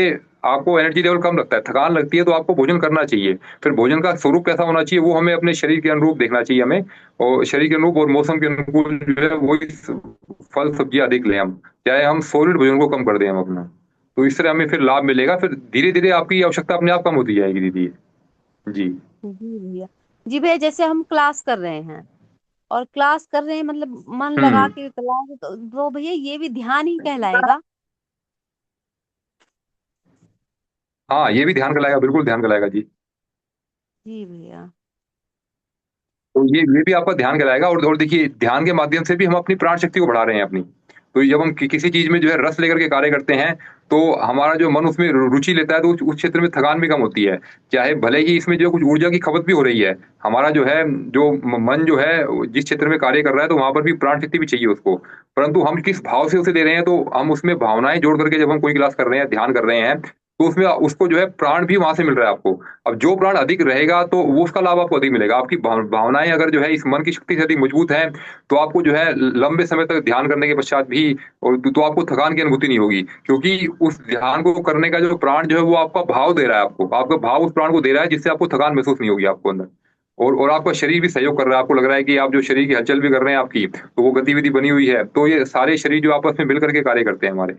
आपको एनर्जी लेवल कम लगता है, थकान लगती है, तो आपको भोजन करना चाहिए। फिर भोजन का स्वरूप कैसा होना चाहिए वो हमें अपने शरीर के अनुरूप देखना चाहिए हमें, और शरीर के अनुरूप और मौसम के अनुकूल जो है वही फल सब्जियां अधिक लें हम, चाहे हम सॉलिड भोजन को कम कर दें हम अपना। तो इस तरह हमें फिर लाभ मिलेगा, फिर धीरे धीरे आपकी आवश्यकता अपने आप कम होती जाएगी दीदी। जी। जी भैया। जी भैया, जैसे हम क्लास कर रहे हैं और क्लास कर रहे हैं, मतलब मन लगा हम्म। के क्लास, तो भैया ये भी ध्यान ही कहलाएगा? हाँ ये भी ध्यान का लाएगा, बिल्कुल ध्यान का लाएगा जी। जी भैया। तो ये भी आपका ध्यान कराएगा। और देखिए ध्यान के माध्यम से भी हम अपनी प्राण शक्ति को बढ़ा रहे हैं अपनी। तो जब हम किसी चीज में जो है रस लेकर के कार्य करते हैं, तो हमारा जो मन उसमें रुचि लेता है, तो उस क्षेत्र में थकान भी कम होती है। चाहे भले ही इसमें जो कुछ ऊर्जा की खपत भी हो रही है, हमारा जो है जो मन जो है जिस क्षेत्र में कार्य कर रहा है, तो वहां पर भी प्राण शक्ति भी चाहिए उसको। परंतु हम किस भाव से उसे दे रहे हैं, तो हम उसमें भावनाएं जोड़ करके जब हम कोई क्लास कर रहे हैं, ध्यान कर रहे हैं, तो उसमें उसको जो है प्राण भी वहां से मिल रहा है आपको। अब जो प्राण अधिक रहेगा तो वो उसका लाभ आपको अधिक मिलेगा। आपकी भावनाएं अगर जो है इस मन की शक्ति से अधिक मजबूत है, तो आपको जो है लंबे समय तक ध्यान करने के पश्चात भी और तो आपको थकान की अनुभूति नहीं होगी, क्योंकि उस ध्यान को करने का जो प्राण जो है वो आपका भाव दे रहा है आपको, आपका भाव उस प्राण को दे रहा है, जिससे आपको थकान महसूस नहीं होगी आपको अंदर। और आपका शरीर भी सहयोग कर रहा है, आपको लग रहा है कि आप जो शरीर की हलचल भी कर रहे हैं आपकी, तो वो गतिविधि बनी हुई है। तो ये सारे शरीर जो आपस में मिल करके कार्य करते हैं हमारे।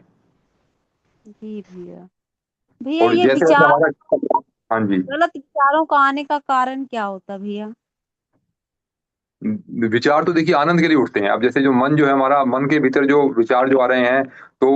जी भैया। भैया, और ये जैसे जैसे विचार, हमारा, हाँ जी, गलत विचारों का आने का कारण क्या होता भैया? विचार तो देखिए आनंद के लिए उठते हैं। अब जैसे जो मन जो है हमारा, मन के भीतर जो विचार जो आ रहे हैं, तो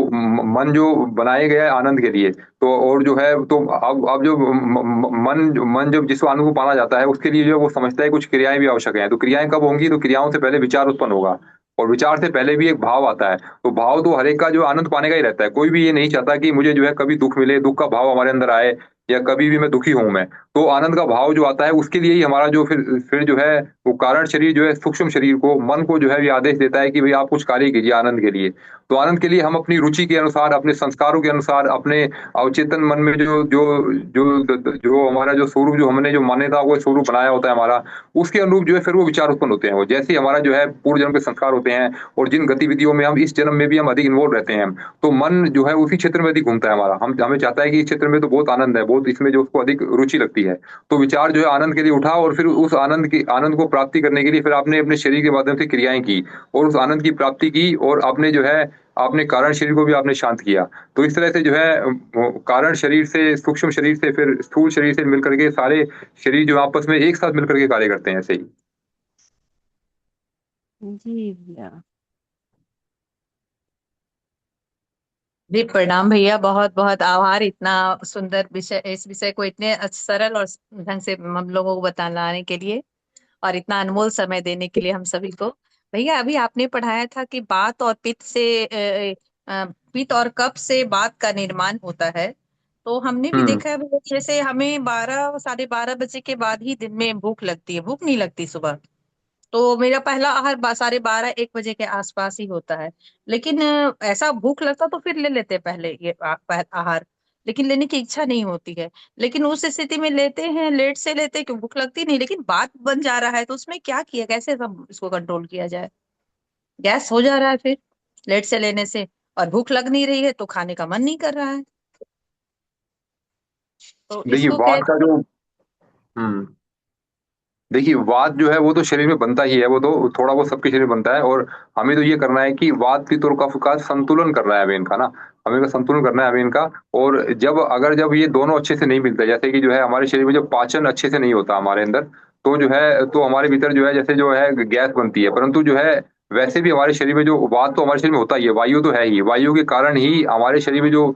मन जो बनाए गए हैं आनंद के लिए, तो और जो है तो अब जो मन जब जिस आनंद को पाना जाता है, उसके लिए जो वो समझता है कुछ क्रियाएं भी आवश्यक हैं। तो क्रियाएं कब होंगी, तो क्रियाओं से पहले विचार उत्पन्न होगा, और विचार से पहले भी एक भाव आता है। तो भाव तो हर एक का जो आनंद पाने का ही रहता है। कोई भी ये नहीं चाहता कि मुझे जो है कभी दुख मिले, दुख का भाव हमारे अंदर आए, या कभी भी मैं दुखी हूं मैं। तो आनंद का भाव जो आता है उसके लिए ही हमारा जो फिर जो है वो कारण शरीर जो है सूक्ष्म शरीर को, मन को जो है ये आदेश देता है कि भाई आप कुछ कार्य कीजिए आनंद के लिए। तो आनंद के लिए हम अपनी रुचि के अनुसार, अपने संस्कारों के अनुसार, अपने अवचेतन मन में जो जो जो हमारा जो स्वरूप, जो हमने जो मान्यता को स्वरूप बनाया होता है हमारा, उसके अनुरूप जो है फिर वो विचार उत्पन्न होते हैं। वो जैसे ही हमारा जो है पूर्व जन्म के संस्कार होते हैं, और जिन गतिविधियों में हम इस जन्म में भी हम अधिक इन्वॉल्व रहते हैं, तो मन जो है उसी क्षेत्र में अधिक घूमता है हमारा। हम हमें चाहता है कि इस क्षेत्र में तो बहुत आनंद है, बहुत इसमें जो उसको अधिक रुचि लगती है। तो विचार जो है आनंद के लिए उठा, और फिर उस आनंद को प्राप्ति करने के लिए फिर आपने अपने शरीर के माध्यम से क्रियाएं की, और उस आनंद की प्राप्ति की, और आपने जो है आपने कारण शरीर को भी आपने शांत किया। तो इस तरह से जो है कारण शरीर से, सूक्ष्म शरीर से, फिर स्थूल शरीर से मिलकर के सारे शरीर जो आपस में एक साथ मिलकर के कार्य करते हैं ऐसे ही। जी भैया। जी प्रणाम भैया, बहुत बहुत आभार इतना सुंदर विषय, इस विषय को इतने सरल और ढंग से हम लोगों को बताने के लिए, और इतना अनमोल समय देने के लिए हम सभी को। भैया अभी आपने पढ़ाया था कि बात और पित्त से पित्त और कफ से बात का निर्माण होता है। तो हमने भी हम्म। देखा है भैया, जैसे हमें 12 साढ़े 12 बजे के बाद ही दिन में भूख लगती है, भूख नहीं लगती सुबह। तो मेरा पहला आहार 12:30 1 बजे के आसपास ही होता है। लेकिन ऐसा भूख लगता तो फिर ले लेते पहले ये आहार, लेकिन लेने की इच्छा नहीं होती है। लेकिन उस स्थिति में लेते हैं, लेट से लेते हैं, क्यों भूख लगती नहीं, लेकिन बात बन जा रहा है तो उसमें क्या किया, कैसे सब इसको कंट्रोल किया जाए। गैस हो जा रहा है फिर लेट से लेने से, और भूख लग नहीं रही है तो खाने का मन नहीं कर रहा है। तो देखिए इसको वात का कैसे। जो हम्म देखिए वात जो है वो तो शरीर में बनता ही है, वो तो थोड़ा बहुत सबके शरीर में बनता है। और हमें तो ये करना है कि वात पित्त और कफ का संतुलन करना है हमें इनका ना। हमें इनका संतुलन करना है हमें इनका। और जब ये दोनों अच्छे से नहीं मिलते, जैसे कि जो है हमारे शरीर में जो पाचन अच्छे से नहीं होता हमारे अंदर, तो जो है तो हमारे भीतर जो है जैसे जो है गैस बनती है। परंतु जो है वैसे भी हमारे शरीर में जो वात तो हमारे शरीर में होता ही है, वायु तो है ही, वायु के कारण ही हमारे शरीर में जो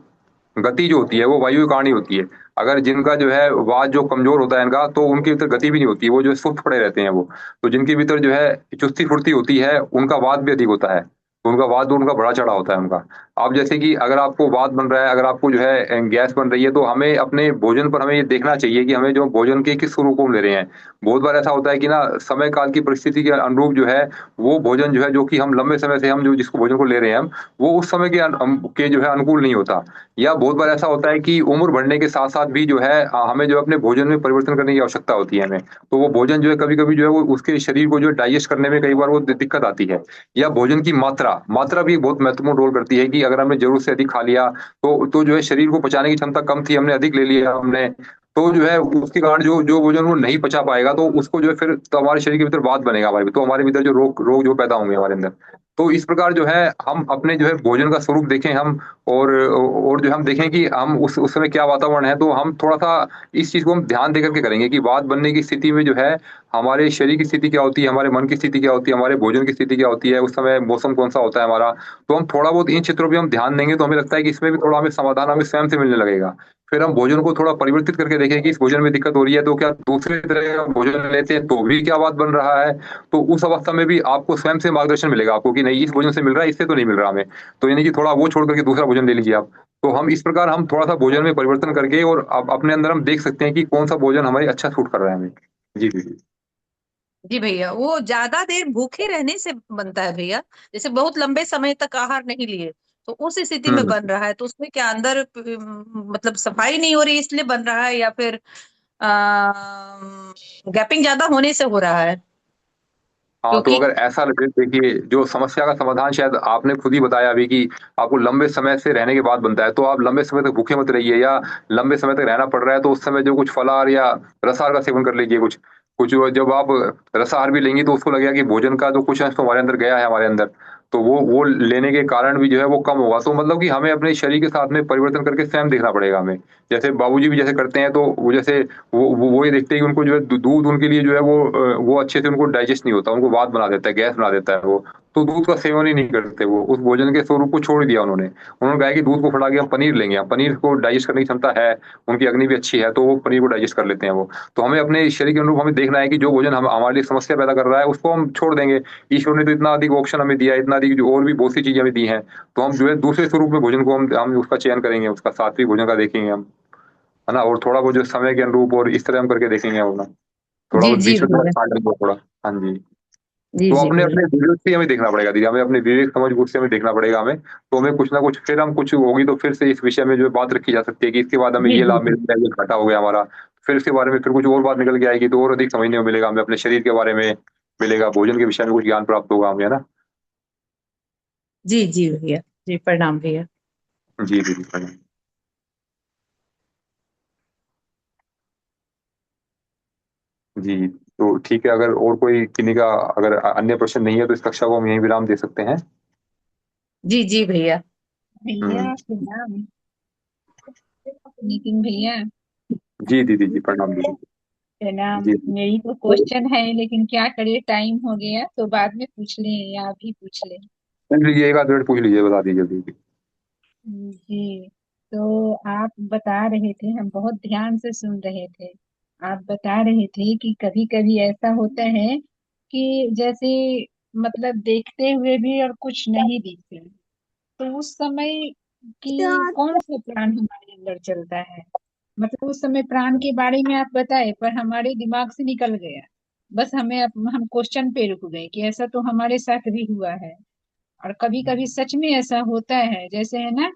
गति जो होती है वो वायु के कारण ही होती है। अगर जिनका जो है वात जो कमजोर होता है इनका, तो उनके भीतर गति भी नहीं होती, वो जो है सुस्त पड़े रहते हैं वो। तो जिनके भीतर जो है चुस्ती फुर्ती होती है उनका वात भी अधिक होता है। तो उनका वात उनका बढ़ा चढ़ा होता है उनका। अब जैसे कि अगर आपको वात बन रहा है, अगर आपको जो है गैस बन रही है, तो हमें अपने भोजन पर हमें ये देखना चाहिए कि हमें जो भोजन के किस स्वरूप को हम ले रहे हैं। बहुत बार ऐसा होता है कि ना समय काल की परिस्थिति के अनुरूप जो है वो भोजन जो है जो कि हम लंबे समय से हम जो जिसको भोजन को ले रहे हैं वो उस समय के जो है अनुकूल नहीं होता। या बहुत बार ऐसा होता है कि उम्र बढ़ने के साथ-साथ भी जो है हमें जो है अपने भोजन में परिवर्तन करने की आवश्यकता होती है हमें। तो वो भोजन जो है कभी-कभी जो है वो उसके शरीर को जो है डाइजेस्ट करने में कई बार वो दिक्कत आती है। या भोजन की मात्रा, मात्रा भी बहुत महत्वपूर्ण रोल करती है कि अगर हमने ज़रूरत से अधिक खा लिया, तो जो है शरीर को पचाने की क्षमता कम थी, हमने अधिक ले लिया हमने, तो जो है उसके कारण जो जो भोजन वो नहीं पचा पाएगा, तो उसको जो है फिर तो हमारे शरीर के भीतर वात बनेगा हमारे, तो हमारे भीतर जो रोग रोग जो पैदा होंगे हमारे अंदर। तो इस प्रकार जो है हम अपने जो है भोजन का स्वरूप देखें हम। और जो हम देखें कि हम उस समय क्या वातावरण है, तो हम थोड़ा-सा इस चीज़ को हम ध्यान देकर के करेंगे कि वात बनने की स्थिति में जो है, हमारे शरीर की स्थिति क्या होती है, हमारे मन की स्थिति क्या होती है, हमारे भोजन की स्थिति क्या होती है, उस समय मौसम कौन-सा होता है हमारा। तो हम थोड़ा बहुत इन क्षेत्रों पे हम ध्यान देंगे, तो हमें लगता है कि इसमें भी थोड़ा हमें समाधान हमें स्वयं से मिलने लगेगा। फिर हम भोजन को थोड़ा परिवर्तित करके देखें कि इस भोजन में दिक्कत हो रही है, तो क्या दूसरे तरह का भोजन लेते हैं, तो भी क्या वात बन रहा है? तो उस अवस्था में भी आपको स्वयं से मार्गदर्शन मिलेगा आपको कि नहीं इस भोजन से मिल रहा है, इससे तो नहीं मिल रहा हमें। तो यानी कि थोड़ा वो छोड़ करके दूसरा भोजन ले लीजिए आप। तो हम इस प्रकार हम थोड़ा-सा भोजन में परिवर्तन करके और अपने अंदर हम देख सकते हैं कि कौन-सा भोजन हमें अच्छा सूट कर रहा है हमें। जी, जी, जी। जी भैया, वो ज्यादा देर भूखे रहने से बनता है भैया। जैसे बहुत लंबे समय तक आहार नहीं लिए, तो उस स्थिति में हुँ। बन रहा है, तो उसमें क्या अंदर मतलब सफाई नहीं हो रही इसलिए बन रहा है, या फिर गैपिंग ज्यादा होने से हो रहा है। हाँ, तो क्योंकि अगर ऐसा लगे, देखिए जो समस्या का समाधान शायद आपने खुद ही बताया अभी कि आपको लंबे समय से रहने के बाद बनता है, तो आप लंबे समय तक भूखे मत रहिए। या लंबे समय तक रहना पड़ रहा है, तो उस समय जो कुछ फलाहार या रसाहार का सेवन कर लीजिए कुछ। कुछ वो जब आप रसाहार भी लेंगी, तो उसको लगेगा कि भोजन का जो कुछ अंश तो हमारे अंदर गया है हमारे अंदर, तो वो लेने के कारण भी जो है वो कम होगा। तो मतलब कि हमें अपने शरीर के साथ में परिवर्तन करके स्वयं देखना पड़ेगा हमें। जैसे बाबूजी भी जैसे करते हैं, तो वो जैसे वो ये देखते हैं कि उनको जो है दूध उनके लिए जो है वो अच्छे से उनको डाइजेस्ट नहीं होता, उनको वात बना देता है, गैस बना देता है वो। तो दूध का सेवन ही नहीं करते वो, उस भोजन के स्वरूप को छोड़ दिया उन्होंने। उन्होंने कहा कि दूध को फटा के हम पनीर लेंगे, हम पनीर को डाइजेस्ट करने की क्षमता है, उनकी अग्नि भी अच्छी है, तो वो पनीर को डाइजेस्ट कर लेते हैं वो। तो हमें अपने शरीर के अनुरूप हमें देखना है कि जो भोजन हम हमारे लिए समस्या पैदा कर रहा है, उसको हम छोड़ देंगे। ईश्वर ने तो इतना अधिक ऑप्शन हमें दिया है, इतना अधिक जो और भी बहुत सी चीज़ें हमें दी हैं, तो हम जो है दूसरे स्वरूप में भोजन को हम उसका चयन करेंगे, उसका सात्विक भोजन का देखेंगे हम, है ना? और थोड़ा बहुत जो समय के अनुरूप और इस तरह हम करके देखेंगे वो ना, थोड़ा जी बहुत जी बीच में थोड़ा भैया। छाँट लेंगे थोड़ा। हाँ जी। जी तो जी अपने भैया। अपने विवेक से हमें देखना पड़ेगा दीदी, हमें अपने विवेक समझ-बूझ से हमें देखना पड़ेगा हमें। तो हमें कुछ ना कुछ फिर हम कुछ होगी तो फिर से इस विषय में जो है बात रखी जा सकती है कि इसके बाद हमें जी ये जी लाभ जी। मिलता है, ये घाटा हो गया हमारा। फिर इसके बारे में फिर कुछ और बात निकल के आएगी, तो और अधिक समझने को मिलेगा हमें, अपने शरीर के बारे में मिलेगा, भोजन के विषय में कुछ ज्ञान प्राप्त होगा हमें, है ना? जी जी भैया। जी प्रणाम भैया। जी, दीदी प्रणाम। जी, तो ठीक है, अगर और कोई किन्हीं का अगर अन्य प्रश्न नहीं है, तो इस कक्षा को हम यहीं विराम दे सकते हैं। जी जी भैया। हुँ। भैया प्रणाम। नितिन भैया जी दीदी जी, प्रणाम दीदी। प्रणाम। जी। मेरी तो क्वेश्चन है लेकिन क्या करे, टाइम हो गया तो बाद में पूछ लें या अभी पूछ लें। पूछ लीजिए, 1 आध मिनट पूछ लीजिए, बता दीजिए जल्दी। जी, तो आप बता रहे थे, हम बहुत ध्यान से सुन रहे थे। आप बता रहे थे कि कभी कभी ऐसा होता है कि जैसे मतलब देखते हुए भी और कुछ नहीं दिखते, तो उस समय की कौन सा प्राण हमारे लेकर चलता है। मतलब उस समय प्राण के बारे में आप बताए पर हमारे दिमाग से निकल गया। बस हम क्वेश्चन पे रुक गए कि ऐसा तो हमारे साथ भी हुआ है। और कभी कभी सच में ऐसा होता है, जैसे है ना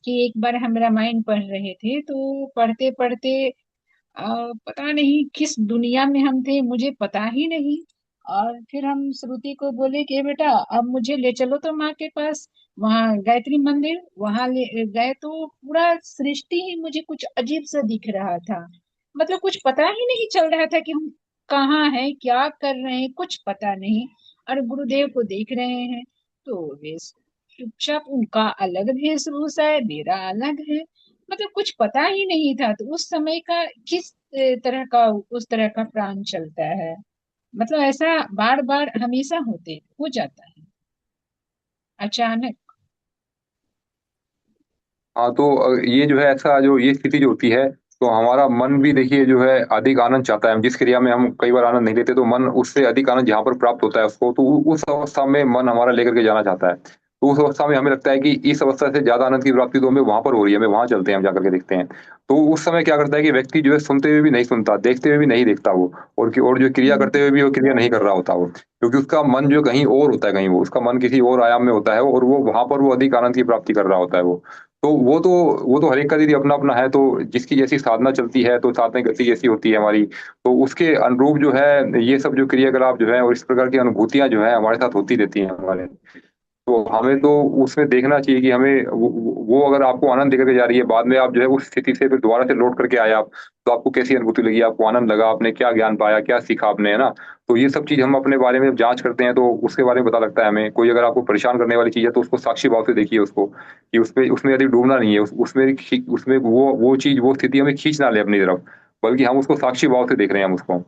कि एक बार हम रामायण पढ़ रहे थे, तो पढ़ते पढ़ते पता नहीं किस दुनिया में हम थे, मुझे पता ही नहीं। और फिर हम श्रुति को बोले कि बेटा अब मुझे ले चलो तो माँ के पास, वहाँ गायत्री मंदिर, वहां ले गए तो पूरा सृष्टि ही मुझे कुछ अजीब सा दिख रहा था। मतलब कुछ पता ही नहीं चल रहा था कि हम कहाँ हैं, क्या कर रहे हैं, कुछ पता नहीं। और गुरुदेव को देख रहे हैं तो वे चुपचाप, उनका अलग वेशभूषा है, मेरा अलग है। मतलब कुछ पता ही नहीं था। तो उस समय का किस तरह का, उस तरह का प्राण चलता है। मतलब ऐसा बार बार हमेशा हो जाता है अचानक। हाँ तो ये जो है ऐसा जो ये स्थिति जो होती है, तो हमारा मन भी देखिए जो है अधिक आनंद चाहता है। हम जिस क्रिया में हम कई बार आनंद नहीं लेते, तो मन उससे अधिक आनंद जहाँ पर प्राप्त होता है उसको, तो उस अवस्था में मन हमारा लेकर के जाना चाहता है। तो उस अवस्था में हमें लगता है कि इस अवस्था से ज्यादा आनंद की प्राप्ति तो हमें वहां पर हो रही है, हमें वहां चलते हैं, हम जाकर के देखते हैं। तो उस समय क्या करता है कि व्यक्ति जो है सुनते हुए भी नहीं सुनता, देखते हुए भी नहीं देखता वो, और जो क्रिया हम्म, करते हुए भी वो क्रिया नहीं कर रहा होता वो, क्योंकि उसका मन जो कहीं और होता है, कहीं वो उसका मन किसी और आयाम में होता है, और वो वहां पर वो अधिक आनंद की प्राप्ति कर रहा होता है वो। तो वो तो हर एक का दीदी अपना-अपना है, तो जिसकी जैसी साधना चलती है, तो साधना की गति जैसी होती है हमारी, तो उसके अनुरूप जो है ये सब जो क्रियाकलाप जो है और इस प्रकार की अनुभूतियाँ जो है हमारे साथ होती रहती हैं हमारे। तो हमें तो उसमें देखना चाहिए कि हमें वो अगर आपको आनंद देकर के जा रही है, बाद में आप जो है उस स्थिति से फिर दोबारा से लौट करके आए आप, तो आपको कैसी अनुभूति लगी? आपको आनंद लगा? आपने क्या ज्ञान पाया? क्या सीखा आपने, है ना? तो ये सब चीज़ हम अपने बारे में जब जाँच करते हैं, तो उसके बारे में पता लगता है हमें। कोई अगर आपको परेशान करने वाली चीज़ है, तो उसको साक्षी भाव से देखिए उसको, कि उसमें उसमें यदि डूबना नहीं है, उसमें वो चीज़, वो स्थिति हमें खींच ना ले अपनी तरफ, बल्कि हम उसको साक्षी भाव से देख रहे हैं हम उसको।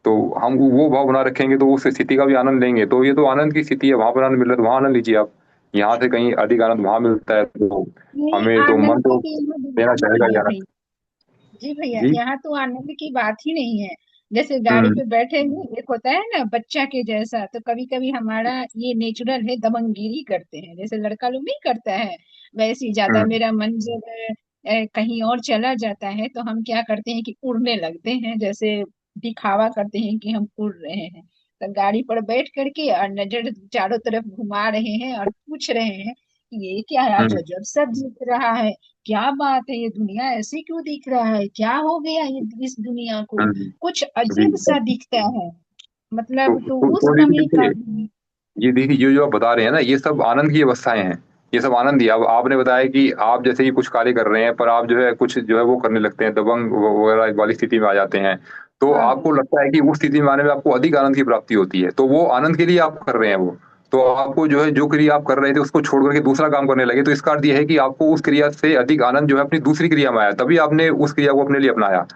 तो हम वो भाव बना रखेंगे, तो उस स्थिति का भी आनंद लेंगे। तो ये तो आनंद की स्थिति है, वहाँ पर आनंद मिल रहा है, तो वहाँ आनंद लीजिए आप। यहाँ से कहीं अधिक आनंद वहाँ मिलता है, तो नहीं, हमें तो मन आनंद का तो तो यहाँ लेना बिल्कुल चाहेगा नहीं ही है आनंद। भैया। जी भैया, जी। यहाँ तो आनंद की बात ही नहीं है। जैसे गाड़ी हुँ, पे बैठे हैं, एक होता है ना बच्चा के जैसा, तो कभी कभी हमारा ये नेचुरल है, दबंगगिरी करते हैं, जैसे लड़का लोग नहीं करता है, वैसे ही ज्यादा हुँ, मेरा मन जब कहीं और चला जाता है तो हम क्या करते हैं कि उड़ने लगते हैं, जैसे दिखावा करते हैं कि हम उड़ रहे हैं। तो गाड़ी पर बैठ करके और नजर चारों तरफ घुमा रहे हैं और पूछ रहे हैं कि ये क्या है, हुँ, आज अजब सा दिख रहा है, क्या बात है, ये दुनिया ऐसे क्यों दिख रहा है, क्या हो गया ये इस दुनिया को, हुँ, कुछ जी। अजीब सा दिखता है। तो मतलब तो तो उस तो समय का देखिए, ये देखिए ये जो आप बता रहे हैं ना, ये सब आनंद की अवस्थाएँ हैं। ये सब आनंद ही है। अब आपने बताया कि आप जैसे ही कुछ कार्य कर रहे हैं, पर आप जो है कुछ जो है वो करने लगते हैं, दबंग व वगैरह वाली स्थिति में आ जाते हैं। तो हाँ आपको लगता है कि उस स्थिति में आने में आपको अधिक आनंद की प्राप्ति होती है। तो वो आनंद के लिए आप कर रहे हैं वो। तो आपको जो है जो क्रिया आप कर रहे थे उसको छोड़ कर के दूसरा काम करने लगे, तो इसका अर्थ ये है कि आपको उस क्रिया से अधिक आनंद जो है अपनी दूसरी क्रिया में आया, तभी आपने उस क्रिया को अपने लिए अपनाया।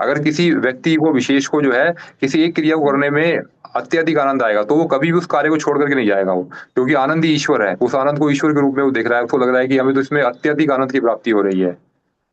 अगर किसी व्यक्ति को विशेष को जो है किसी एक क्रिया को करने में अत्यधिक आनंद आएगा, तो वो कभी भी उस कार्य को छोड़ कर के नहीं जाएगा वो। क्योंकि आनंद ही ईश्वर है। उस आनंद को ईश्वर के रूप में वो देख रहा है, उसको लग रहा है कि हमें तो इसमें अत्यधिक आनंद की प्राप्ति हो रही है।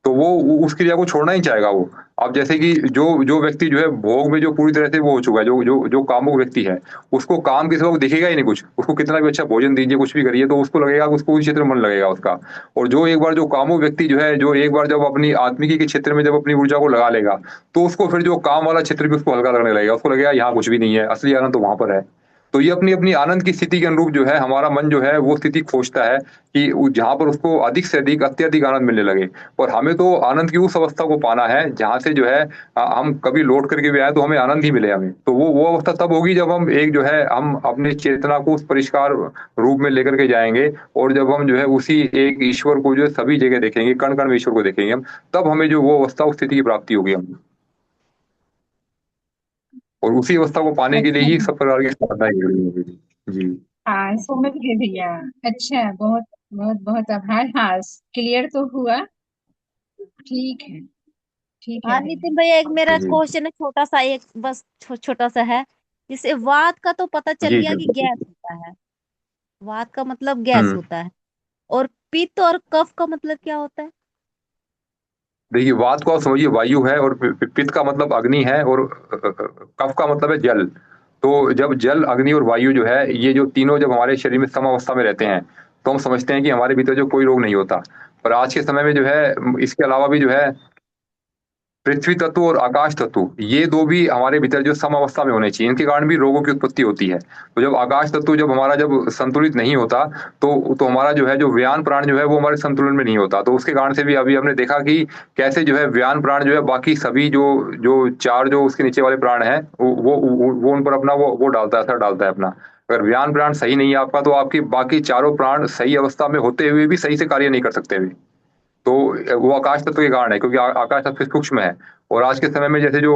तो वो उ उस क्रिया को छोड़ना ही चाहेगा वो। अब जैसे कि जो जो व्यक्ति जो है भोग में जो पूरी तरह से वो हो चुका है, जो जो जो कामुक व्यक्ति है, उसको काम के सिवा वो दिखेगा ही नहीं कुछ। उसको कितना भी अच्छा भोजन दीजिए, कुछ भी करिए, तो उसको लगेगा कि उसको उसी क्षेत्र में मन लगेगा उसका। और जो एक बार जो कामुक व्यक्ति जो है, जो एक बार जब अपनी आत्मिकी के क्षेत्र में जब अपनी ऊर्जा को लगा लेगा, तो उसको फिर जो काम वाला क्षेत्र भी उसको हल्का लगने लगेगा। उसको लगेगा यहाँ कुछ भी नहीं है, असली आनंद तो वहाँ पर है। तो ये अपनी-अपनी आनंद की स्थिति के अनुरूप जो है हमारा मन जो है वो स्थिति खोजता है कि जहाँ पर उसको अधिक से अधिक, अत्यधिक आनंद मिलने लगे। और हमें तो आनंद की उस अवस्था को पाना है जहाँ से जो है हम कभी लौट करके भी आए तो हमें आनंद ही मिले हमें। तो वो अवस्था तब होगी जब हम एक जो है हम अपनी चेतना को उस परिष्कार रूप में लेकर के जाएँगे, और जब हम जो है उसी एक ईश्वर को जो है सभी जगह देखेंगे, कण-कण में ईश्वर को देखेंगे हम, तब हमें जो वो अवस्था, उस स्थिति की प्राप्ति होगी हमें। और उसी अवस्था को पाने के लिए अच्छा ही सब प्रकार की साधनाएँ ज़रूरी होगी। जी। हाँ, समझ गए भैया। अच्छा, बहुत बहुत बहुत आभार। हाँ, क्लियर तो हुआ। ठीक है, ठीक है हाँ भैया। नितिन भैया, एक मेरा जी। क्वेश्चन है छोटा सा, एक बस छोटा सा है। जैसे वात का तो पता चल जी, गया जी, कि गैस बिल्कुल। होता है, वात का मतलब गैस हुँ। होता है, और पित्त और कफ का मतलब क्या होता है? देखिए, वात को आप समझिए वायु है, और पित्त का मतलब अग्नि है, और कफ का मतलब है जल। तो जब जल, अग्नि और वायु जो है, ये जो तीनों जब हमारे शरीर में समावस्था में रहते हैं, तो हम समझते हैं कि हमारे भीतर जो कोई रोग नहीं होता। और आज के समय में जो है इसके अलावा भी जो है पृथ्वी तत्व और आकाश तत्व, ये दो भी हमारे भीतर जो सम अवस्था में होने चाहिए, इनके कारण भी रोगों की उत्पत्ति होती है। तो जब आकाश तत्व जब हमारा जब संतुलित नहीं होता, तो हमारा जो है जो व्यान प्राण जो है वो हमारे संतुलन में नहीं होता। तो उसके कारण से भी अभी हमने देखा कि कैसे जो है व्यान प्राण जो है बाकी सभी जो जो 4 जो उसके नीचे वाले प्राण हैं, वो उन पर अपना वो डालता है, असर डालता है अपना। अगर व्यान प्राण सही नहीं है आपका, तो आपकी बाकी चारों प्राण सही अवस्था में होते हुए भी सही से कार्य नहीं कर सकते अभी। तो वो आकाश तत्व के कारण है, क्योंकि आकाश सबसे सूक्ष्म है। और आज के समय में जैसे जो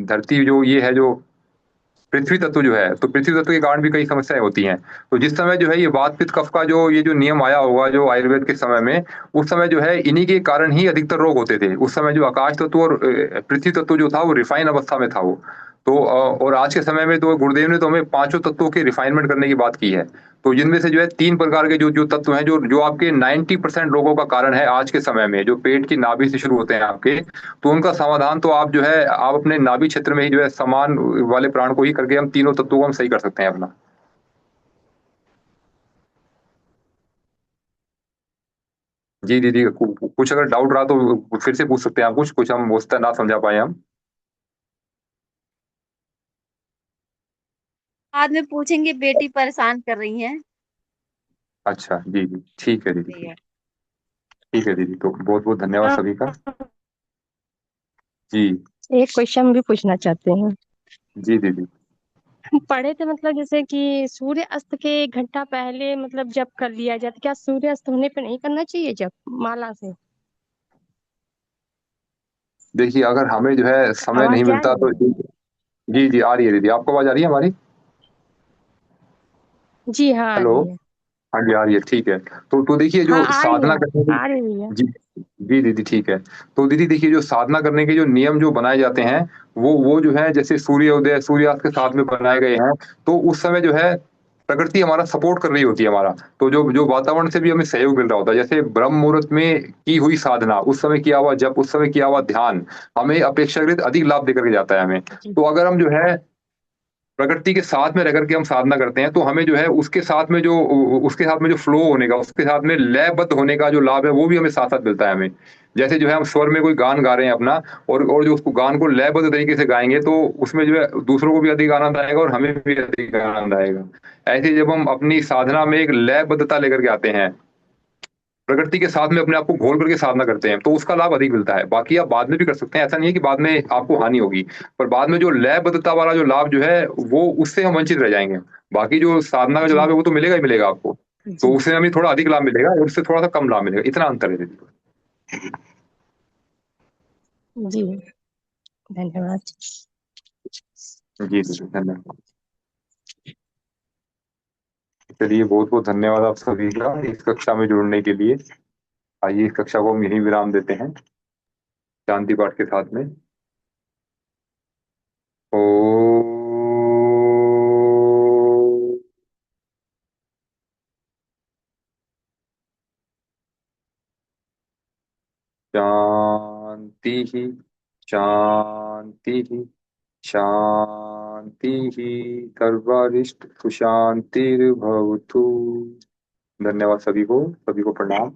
धरती जो ये है जो पृथ्वी तत्व जो है, तो पृथ्वी तत्व के कारण भी कई समस्याएं होती हैं। तो जिस समय जो है ये वात पित्त कफ का जो ये जो नियम आया होगा जो आयुर्वेद के समय में, उस समय जो है इन्हीं के कारण ही अधिकतर रोग होते थे। उस समय जो आकाश तत्व और पृथ्वी तत्व जो था वो रिफाइन अवस्था में था वो। तो और आज के समय में तो गुरुदेव ने तो हमें पांचों तत्वों के रिफाइनमेंट करने की बात की है। तो जिनमें से जो है 3 प्रकार के जो जो तत्व हैं, जो जो आपके 90% रोगों का कारण है आज के समय में, जो पेट की नाभि से शुरू होते हैं आपके, तो उनका समाधान तो आप जो है आप अपने नाभि क्षेत्र में ही जो है समान वाले प्राण को ही करके हम तीनों तत्वों को हम सही कर सकते हैं अपना। जी दीदी, कुछ अगर डाउट रहा तो फिर से पूछ सकते हैं आप, कुछ कुछ हम उस तरह ना समझा पाए हम। बाद में पूछेंगे, बेटी परेशान कर रही है। अच्छा जी जी, ठीक है दीदी, भैया ठीक है दीदी, तो बहुत बहुत धन्यवाद हाँ, सभी का। जी एक क्वेश्चन भी पूछना चाहते हैं। जी दीदी। हम पढ़े थे मतलब जैसे कि सूर्य अस्त के 1 घंटा पहले मतलब जप कर लिया जाए, तो क्या सूर्य अस्त होने पे नहीं करना चाहिए जप माला से? देखिए, अगर हमें जो है समय आवाज नहीं जा मिलता रही तो है? जी जी आ रही है दीदी, आपको आवाज आ रही है हमारी? जी हाँ, आ हेलो। रही है। हाँ जी आ रही है, ठीक है। तो देखिए हाँ, जो आ रही साधना है, करने आ के रही है। जी जी दीदी ठीक है। तो दीदी देखिए, जो साधना करने के जो नियम जो बनाए जाते हैं, वो जो है जैसे सूर्योदय सूर्यास्त के साथ में बनाए गए हैं। तो उस समय जो है प्रकृति हमारा सपोर्ट कर रही होती है हमारा। तो जो जो वातावरण से भी हमें सहयोग मिल रहा होता है, जैसे ब्रह्म मुहूर्त में की हुई साधना, उस समय किया हुआ जप, उस समय किया हुआ ध्यान हमें अपेक्षाकृत अधिक लाभ देकर के जाता है हमें। जी तो अगर हम जो है प्रकृति के साथ में रह करके हम साधना करते हैं, तो हमें जो है उसके साथ में जो फ्लो होने का, उसके साथ में लयबद्ध होने का जो लाभ है, वो भी हमें साथ साथ मिलता है हमें। जैसे जो है हम स्वर में कोई गान गा रहे हैं अपना, और जो उसको गान को लयबद्ध तरीके से गाएंगे, तो उसमें जो है दूसरों को भी अधिक आनंद आएगा और हमें भी अधिक आनंद आएगा। ऐसे ही जब हम अपनी साधना में एक लयबद्धता लेकर के आते हैं, प्रकृति के साथ में अपने आप को घोल करके साधना करते हैं, तो उसका लाभ अधिक मिलता है। बाकी आप बाद में भी कर सकते हैं, ऐसा नहीं है कि बाद में आपको हानि होगी। पर बाद में जो लयबद्धता वाला जो लाभ जो है, वो उससे हम वंचित रह जाएंगे। बाकी जो साधना का जो जी लाभ है वो तो मिलेगा ही मिलेगा आपको। तो जी उससे हमें थोड़ा अधिक लाभ मिलेगा और उससे थोड़ा सा कम लाभ मिलेगा, इतना अंतर है दीदी। जी, धन्यवाद। जी दीदी धन्यवाद। चलिए, बहुत बहुत धन्यवाद आप सभी का इस कक्षा में जुड़ने के लिए। आइए इस कक्षा को हम यहीं विराम देते हैं शांति पाठ के साथ में। ओ शांति ही, शांति ही, शांति ही। सर्वरिष्ट सुशांतिर्भवतु। धन्यवाद सभी को, सभी को प्रणाम।